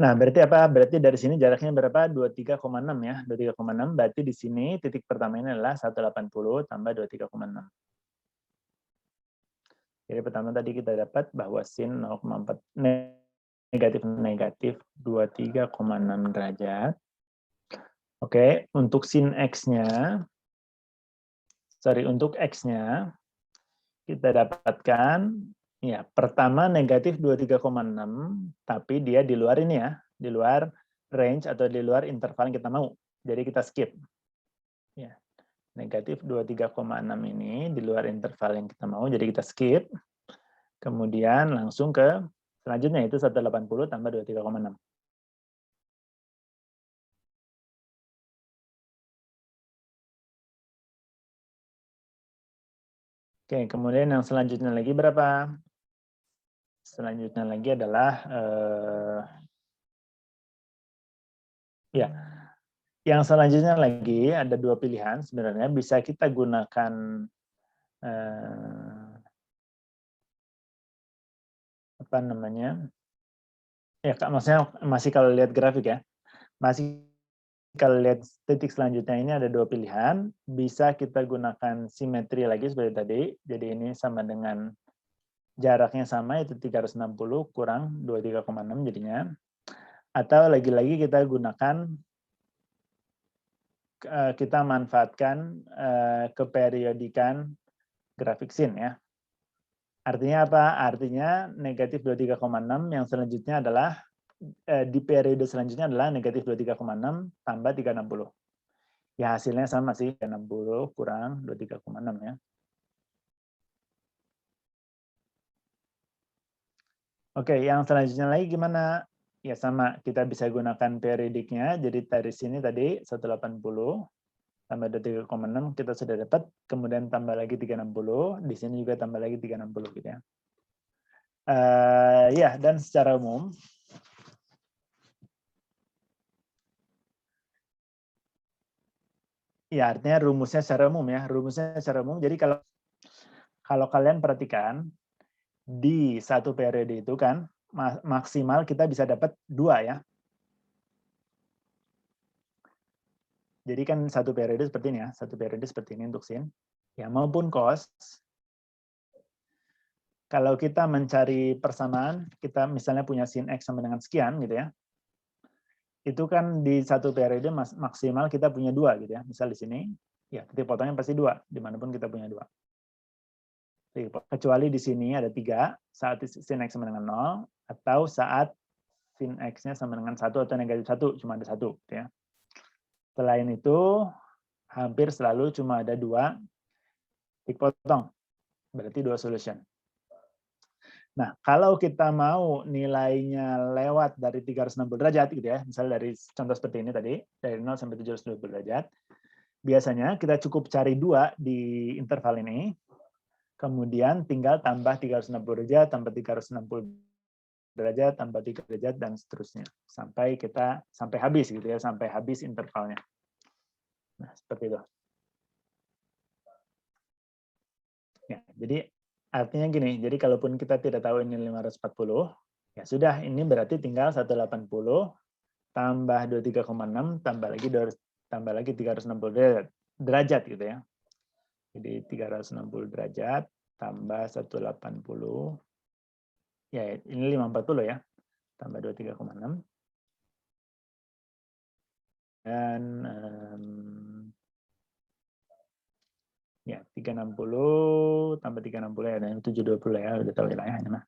Nah, berarti apa? Berarti dari sini jaraknya berapa? 23,6 ya, 23,6, berarti di sini titik pertama ini adalah 180 tambah 23,6. Jadi pertama tadi kita dapat bahwa sin 0,4 negatif 23,6 derajat. Oke, untuk sin X-nya, untuk X-nya, kita dapatkan, ya pertama negatif 23,6, tapi dia di luar ini ya, di luar range atau di luar interval yang kita mau. Jadi kita skip. Ya, negatif 23,6 ini di luar interval yang kita mau, jadi kita skip. Kemudian langsung ke selanjutnya, itu 180 tambah 23,6. Oke, kemudian yang selanjutnya lagi berapa? Selanjutnya lagi adalah ya, yang selanjutnya lagi ada dua pilihan sebenarnya, bisa kita gunakan apa namanya? Ya, Kak, maksudnya masih kalau lihat grafik ya. Masih kalau lihat titik selanjutnya ini ada dua pilihan. Bisa kita gunakan simetri lagi seperti tadi. Jadi ini sama dengan jaraknya sama, itu 360 kurang 23,6 jadinya. Atau lagi-lagi kita gunakan, kita manfaatkan keperiodikan grafik sin ya. Artinya apa? Artinya negatif 23,6 yang selanjutnya adalah di periode selanjutnya adalah negatif 23,6 tambah 360. Ya hasilnya sama sih, 60 kurang 23,6 ya. Oke, yang selanjutnya lagi gimana? Ya sama, kita bisa gunakan periodiknya. Jadi dari sini tadi 180 tambah 23,6 kita sudah dapat, kemudian tambah lagi 360, di sini juga tambah lagi 360 gitu ya. Ya, dan secara umum ya artinya rumusnya secara umum ya, rumusnya secara umum. Jadi kalau kalian perhatikan di satu periode itu kan maksimal kita bisa dapat 2 ya. Jadi kan satu periode seperti ini ya, satu periode seperti ini untuk sin. Ya, maupun cos. Kalau kita mencari persamaan, kita misalnya punya sin X sama dengan sekian gitu ya. Itu kan di satu periode maksimal kita punya 2 gitu ya. Misal di sini, ya titik potongnya pasti 2, dimanapun kita punya 2. Kecuali di sini ada 3, saat sin X sama dengan 0, atau saat sin X-nya sama dengan 1 atau negatif 1, cuma ada 1 gitu ya. Selain itu, hampir selalu cuma ada 2 titik potong, berarti 2 solution. Nah, kalau kita mau nilainya lewat dari 360 derajat gitu ya, misalnya dari contoh seperti ini tadi, dari 0 sampai 720 derajat, biasanya kita cukup cari 2 di interval ini, kemudian tinggal tambah 360 derajat, tambah 360 derajat, tambah 3 derajat, dan seterusnya. Sampai habis gitu ya, sampai habis intervalnya. Nah, seperti itu. Ya, jadi artinya gini, jadi kalaupun kita tidak tahu ini 540, ya sudah, ini berarti tinggal 180 tambah 23,6 tambah lagi 360 derajat gitu ya. Jadi 360 derajat tambah 180, ya ini 540 ya, tambah 23,6. Dan ya 360 tambah 360 ya, dan 720 ya, udah tahu ya, mah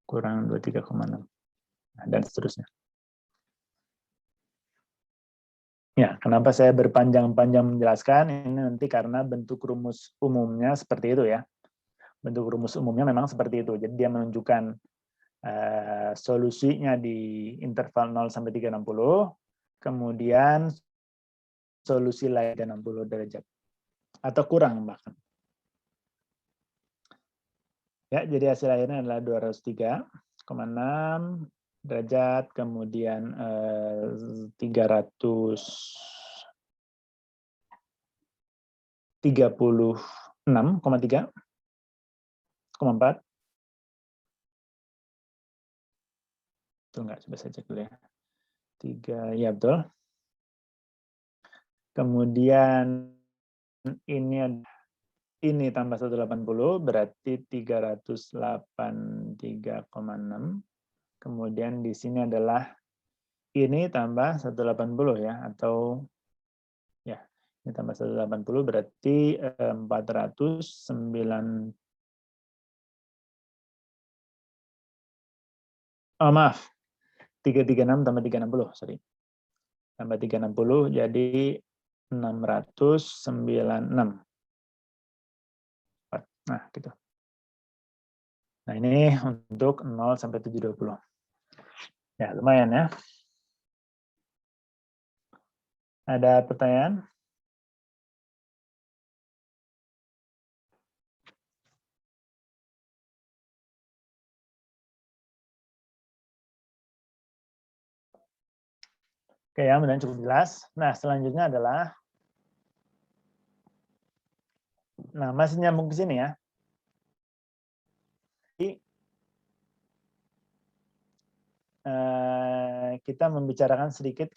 kurang 23,6. Nah, dan seterusnya. Ya, kenapa saya berpanjang-panjang menjelaskan ini nanti karena bentuk rumus umumnya seperti itu ya. Bentuk rumus umumnya memang seperti itu. Jadi dia menunjukkan solusinya di interval 0 sampai 360, kemudian solusi lain 60 derajat atau kurang bahkan. Ya, jadi hasil akhirnya adalah 203,6 derajat, kemudian 336,3,4. Betul nggak? Coba saya cek dulu ya. 3, ya betul. Kemudian ini tambah 180 berarti 383,6. Kemudian di sini adalah ini tambah 180 ya, atau ya ini tambah 180 berarti 409. Oh maaf, 336 tambah 360, sorry. Tambah 360 jadi 696. Nah, gitu. Nah, ini untuk 0 sampai 720. Ya, lumayan ya. Ada pertanyaan? Oke ya, mudah-mudahan cukup jelas. Nah, selanjutnya adalah Nah, masih nyambung ke sini ya. Jadi, kita membicarakan sedikit,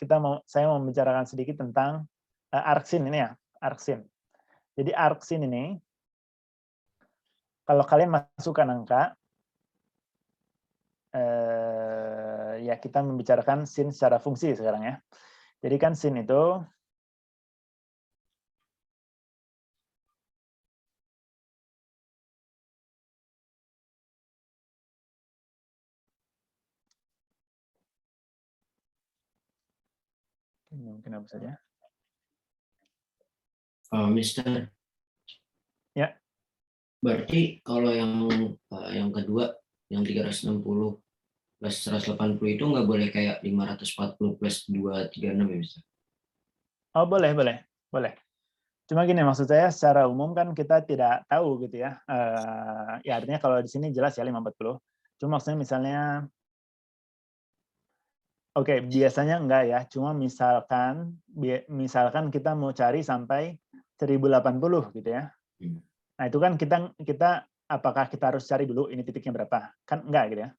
saya mau membicarakan sedikit tentang arksin ini ya, arksin. Jadi arksin ini, kalau kalian masukkan angka, ya kita membicarakan sin secara fungsi sekarang ya. Jadi kan sin itu mungkin apa saja. Mister, Ya. berarti kalau yang kedua, yang 360 plus 180 itu nggak boleh kayak 540 plus 236 ya, Mister? Oh, boleh. Cuma gini, maksud saya secara umum kan kita tidak tahu gitu ya. Ya artinya kalau di sini jelas ya 540. Cuma maksudnya misalnya, oke, biasanya enggak ya. Cuma misalkan kita mau cari sampai 1080 gitu ya. Nah itu kan kita apakah kita harus cari dulu ini titiknya berapa? Kan enggak gitu ya.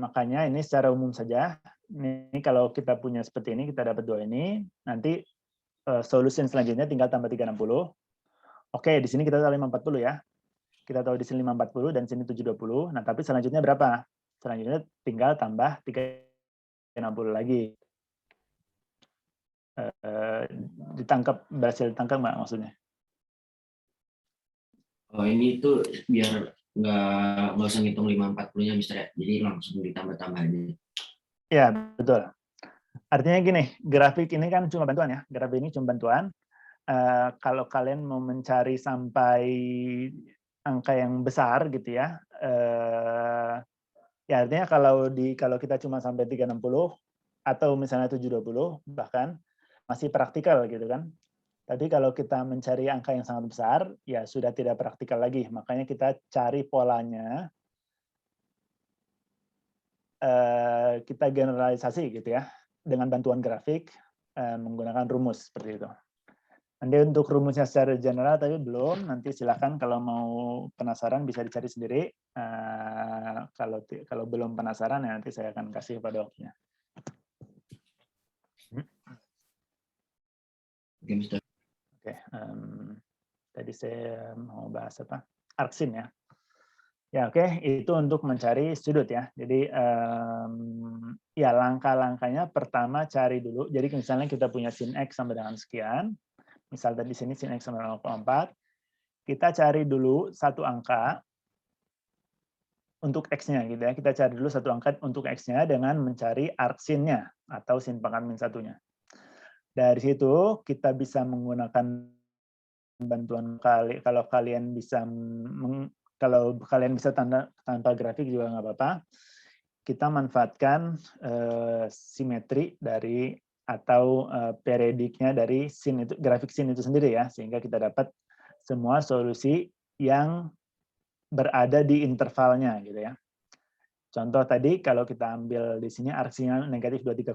Makanya ini secara umum saja. Ini kalau kita punya seperti ini, kita dapat 2 ini, nanti solusi selanjutnya tinggal tambah 360. Oke, di sini kita tahu 540 ya. Kita tahu di sini 540 dan sini 720. Nah, tapi selanjutnya berapa? Selanjutnya tinggal tambah 360 lagi. Berhasil ditangkap nggak maksudnya? Oh, ini tuh biar nggak usah ngitung 540-nya, Mister ya. Jadi langsung ditambah-tambah aja. Ya, betul. Artinya gini, grafik ini kan cuma bantuan ya. Grafik ini cuma bantuan. Kalau kalian mau mencari sampai angka yang besar gitu ya, ya artinya kalau kita cuma sampai 360 atau misalnya 720 bahkan masih praktikal gitu kan. Tapi kalau kita mencari angka yang sangat besar, ya sudah tidak praktikal lagi. Makanya kita cari polanya, kita generalisasi gitu ya, dengan bantuan grafik, menggunakan rumus seperti itu. Nanti untuk rumusnya secara general tadi belum, nanti silakan kalau mau penasaran bisa dicari sendiri. Kalau belum penasaran ya nanti saya akan kasih pada waktunya. Oke, Mister. Oke, tadi saya mau bahas apa? Arksin ya. Ya oke, itu untuk mencari sudut ya. Jadi ya langkah-langkahnya pertama cari dulu. Jadi misalnya kita punya sin X sama dengan sekian. Misal tadi sini sin X sama dengan 0,4. Kita cari dulu satu angka untuk X-nya gitu ya. Kita cari dulu satu angka untuk X-nya dengan mencari arksinnya atau sin pangkat min satunya. Dari situ kita bisa menggunakan bantuan kalau kalian bisa tanpa grafik juga nggak apa-apa. Kita manfaatkan simetri dari atau periodiknya dari sin itu, grafik sin itu sendiri ya, sehingga kita dapat semua solusi yang berada di intervalnya gitu ya. Contoh tadi kalau kita ambil di sini arksinya negatif 23,6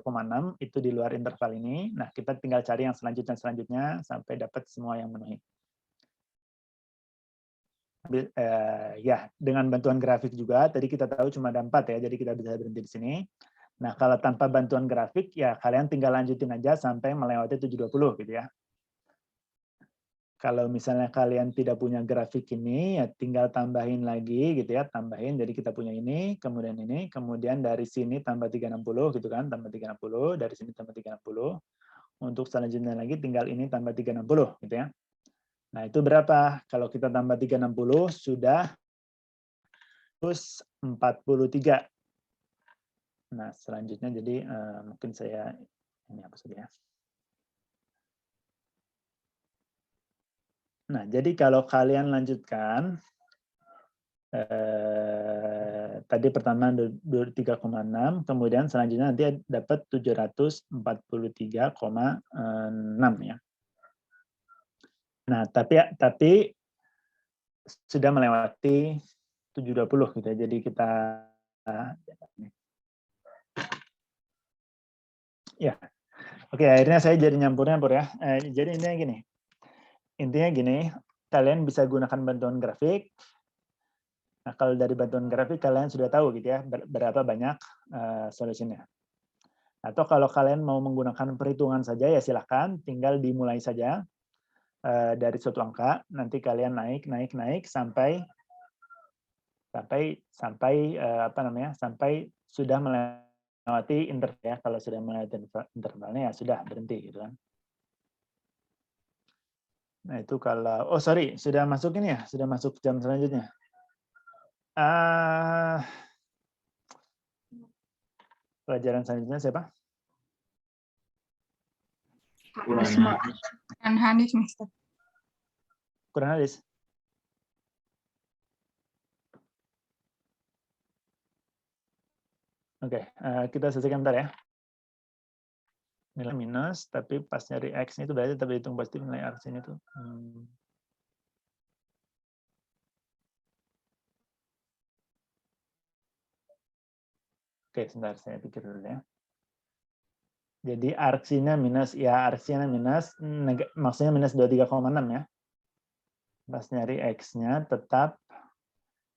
itu di luar interval ini. Nah, kita tinggal cari yang selanjutnya sampai dapat semua yang memenuhi. Ya, dengan bantuan grafik juga, tadi kita tahu cuma ada 4 ya, jadi kita bisa berhenti di sini. Nah, kalau tanpa bantuan grafik, ya kalian tinggal lanjutin aja sampai melewati 720 gitu ya. Kalau misalnya kalian tidak punya grafik ini, ya tinggal tambahin lagi gitu ya, tambahin. Jadi kita punya ini, kemudian dari sini tambah 360 gitu kan, tambah 360, dari sini tambah 360. Untuk selanjutnya lagi tinggal ini tambah 360 gitu ya. Nah, itu berapa? Kalau kita tambah 360 sudah 43. Nah, selanjutnya jadi mungkin saya ini apa saja ya. Nah, jadi kalau kalian lanjutkan, tadi pertama 3,6, kemudian selanjutnya nanti dapat 743,6 ya. Nah, tapi sudah melewati 720 gitu ya. Jadi kita ya. Oke, akhirnya saya jadi nyampur ya. Jadi intinya gini. intinya gini, kalian bisa gunakan bantuan grafik. Nah, kalau dari bantuan grafik kalian sudah tahu gitu ya berapa banyak solusinya. Atau kalau kalian mau menggunakan perhitungan saja ya silahkan, tinggal dimulai saja dari suatu angka, nanti kalian naik sampai apa namanya, sampai sudah melewati interval ya. Kalau sudah melewati intervalnya ya sudah berhenti gitu kan. Nah itu kalau, oh sorry, sudah masuk ini ya, sudah masuk jam selanjutnya. Pelajaran selanjutnya siapa? Hanis, Mister. Kurang hadis. Oke, kita selesaikan bentar ya. Nilai minus, tapi pas nyari X-nya itu berarti tetap hitung positif nilai X-nya itu. Oke, sebentar saya pikir dulu ya. Jadi arksinya minus, ya arksinya minus, maksudnya minus 23,6 ya. Pas nyari X-nya tetap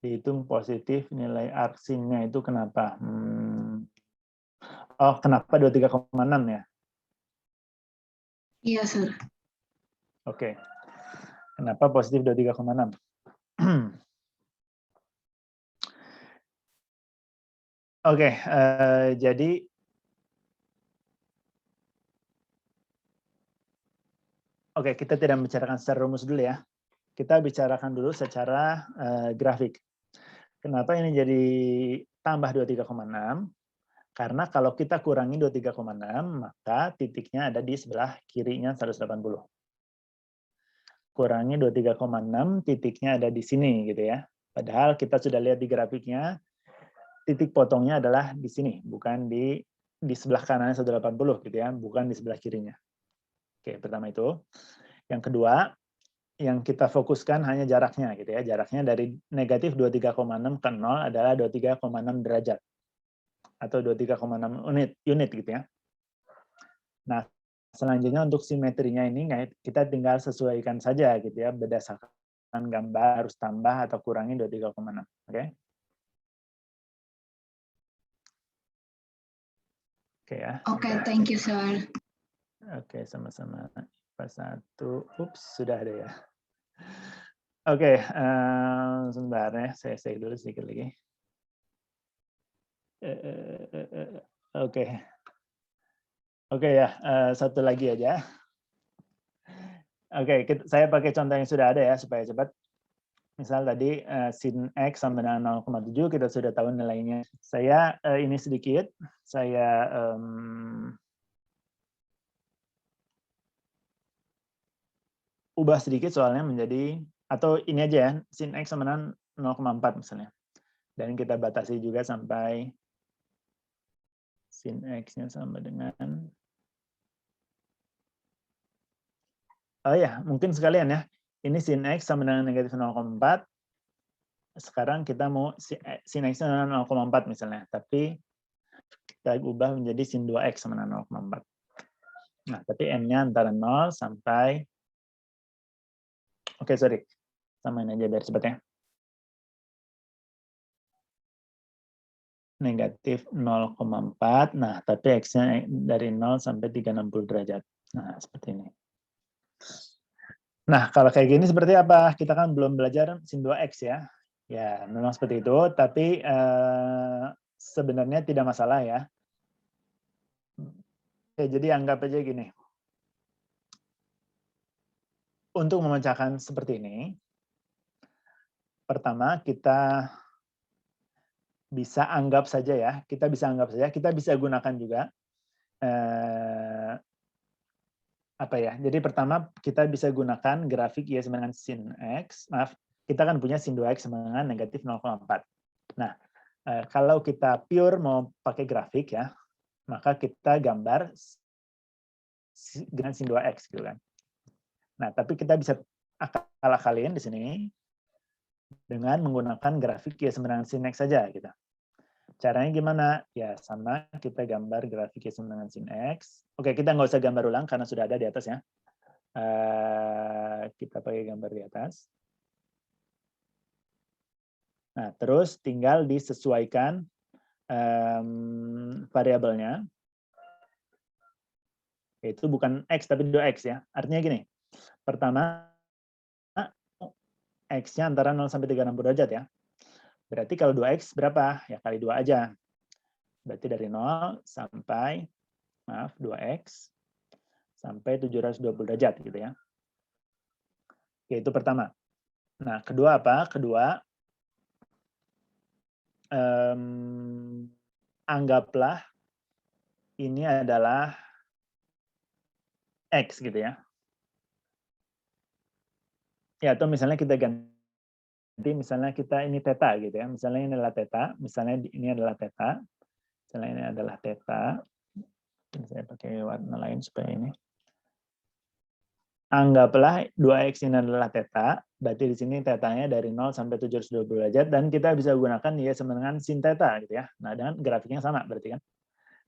dihitung positif nilai arksinya itu kenapa? Oh, kenapa 23,6 ya? Iya, Sir. Oke. Kenapa positif 23,6? Oke, jadi kita tidak membicarakan secara rumus dulu ya. Kita bicarakan dulu secara grafik. Kenapa ini jadi tambah 23,6? Karena kalau kita kurangi 23,6, maka titiknya ada di sebelah kirinya 180. Kurangi 23,6, titiknya ada di sini gitu ya. Padahal kita sudah lihat di grafiknya, titik potongnya adalah di sini, bukan di sebelah kanannya 180 gitu ya, bukan di sebelah kirinya. Oke, pertama itu. Yang kedua, yang kita fokuskan hanya jaraknya gitu ya. Jaraknya dari negatif 23,6 ke 0 adalah 23,6 derajat atau 23,6 unit gitu ya. Nah, selanjutnya untuk simetrinya ini kita tinggal sesuaikan saja gitu ya, berdasarkan gambar harus tambah atau kurangi 23,6. Oke. Oke ya. Oke, thank you, Sir. Oke, sama-sama. Pas 1, sudah ada ya. Oke, sebentar ya, saya save dulu sedikit lagi. Oke ya, satu lagi aja. Oke, saya pakai contoh yang sudah ada ya supaya cepat. Misal tadi sin X sama dengan 0,7 kita sudah tahu nilainya. Saya ini sedikit, saya ubah sedikit soalnya menjadi, atau ini aja ya, sin X sama dengan 0,4 misalnya. Dan kita batasi juga sampai sin X-nya sama dengan, oh ya, mungkin sekalian ya. Ini sin X sama dengan negatif 0,4. Sekarang kita mau sin X sama dengan 0,4 misalnya. Tapi kita ubah menjadi sin 2X sama dengan 0,4. Nah, tapi M-nya antara 0 sampai, oke, sorry. Samain aja biar cepat ya. Negatif 0,4. Nah, tapi X-nya dari 0 sampai 360 derajat. Nah, seperti ini. Nah, kalau kayak gini seperti apa? Kita kan belum belajar sin 2X ya. Ya, memang seperti itu, tapi sebenarnya tidak masalah ya. Oke, jadi anggap aja gini. Untuk memecahkan seperti ini, pertama kita bisa anggap saja ya, kita bisa gunakan juga apa ya? Jadi pertama kita bisa gunakan grafik Y sama dengan sin X. Maaf, kita kan punya sin 2X sama dengan negatif 0,4. Nah, kalau kita pure mau pakai grafik ya, maka kita gambar dengan sin 2X gitu kan. Nah, tapi kita bisa akal-akalin di sini dengan menggunakan grafik Y sama dengan sin X saja gitu. Caranya gimana? Ya sama, kita gambar grafik Y sama dengan sin X. Oke, kita nggak usah gambar ulang karena sudah ada di atas ya. kita pakai gambar di atas. Nah, terus tinggal disesuaikan variabelnya. Yaitu bukan X, tapi 2X ya. Artinya gini, pertama, X-nya antara 0 sampai 360 derajat ya. Berarti kalau 2X berapa? Ya kali 2 aja. Berarti dari 0 sampai, 2X, sampai 720 derajat gitu ya. Oke, itu pertama. Nah, kedua apa? Kedua, anggaplah ini adalah X gitu ya. Ya, atau misalnya kita ganti, misalnya kita ini theta gitu ya. Misalnya ini adalah theta, misalnya ini adalah theta, misalnya ini adalah theta. Saya pakai warna lain supaya ini. Anggaplah 2X ini adalah theta, berarti di sini tetanya dari 0 sampai 720 derajat, dan kita bisa gunakan Y sama dengan sin theta gitu ya. Nah, dengan grafiknya sama berarti kan.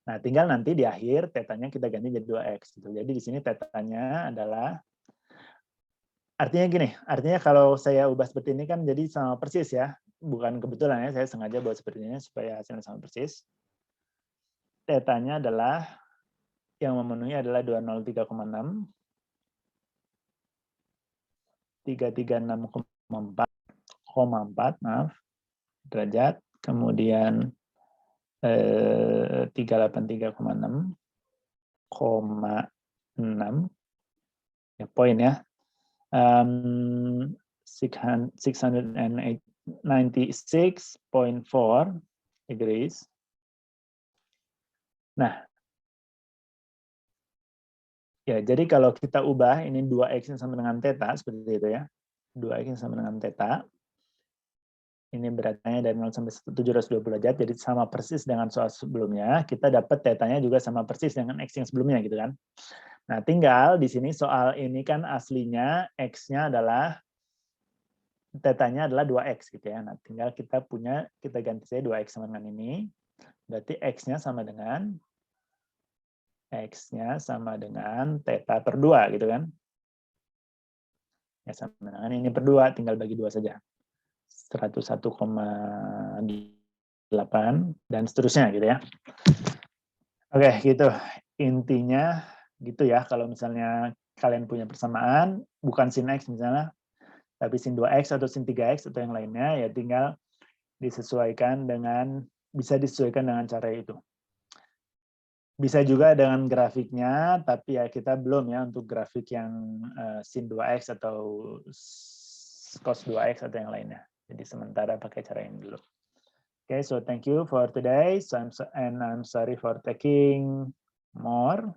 Nah, tinggal nanti di akhir tetanya kita ganti jadi 2X gitu. Jadi di sini tetanya adalah, artinya gini, artinya kalau saya ubah seperti ini kan jadi sama persis ya. Bukan kebetulan ya, saya sengaja buat seperti ini supaya hasilnya sama persis. Tetanya adalah, yang memenuhi adalah 203,6, 336,4, maaf, derajat, kemudian 383,6, ya poin ya, 696.4 degrees. Nah, ya jadi kalau kita ubah ini 2X sama dengan theta seperti itu ya, 2X sama dengan theta, ini beratnya dari 0 sampai 720 derajat, jadi sama persis dengan soal sebelumnya, kita dapat tetanya juga sama persis dengan X yang sebelumnya gitu kan. Nah, tinggal di sini soal ini kan aslinya X-nya adalah, tetanya adalah 2X gitu ya. Nah, tinggal kita ganti saja 2X sama dengan ini, berarti X-nya sama dengan theta per 2 gitu kan. Ya, sama dengan ini per 2, tinggal bagi 2 saja. 101,8 dan seterusnya gitu ya. Oke, gitu. Intinya gitu ya, kalau misalnya kalian punya persamaan, bukan sin X misalnya, tapi sin 2X atau sin 3X atau yang lainnya, ya tinggal disesuaikan bisa disesuaikan dengan cara itu. Bisa juga dengan grafiknya, tapi ya kita belum ya untuk grafik yang sin 2X atau cos 2X atau yang lainnya. Jadi sementara pakai cara ini dulu. Okay, so thank you for today. I'm sorry for taking more.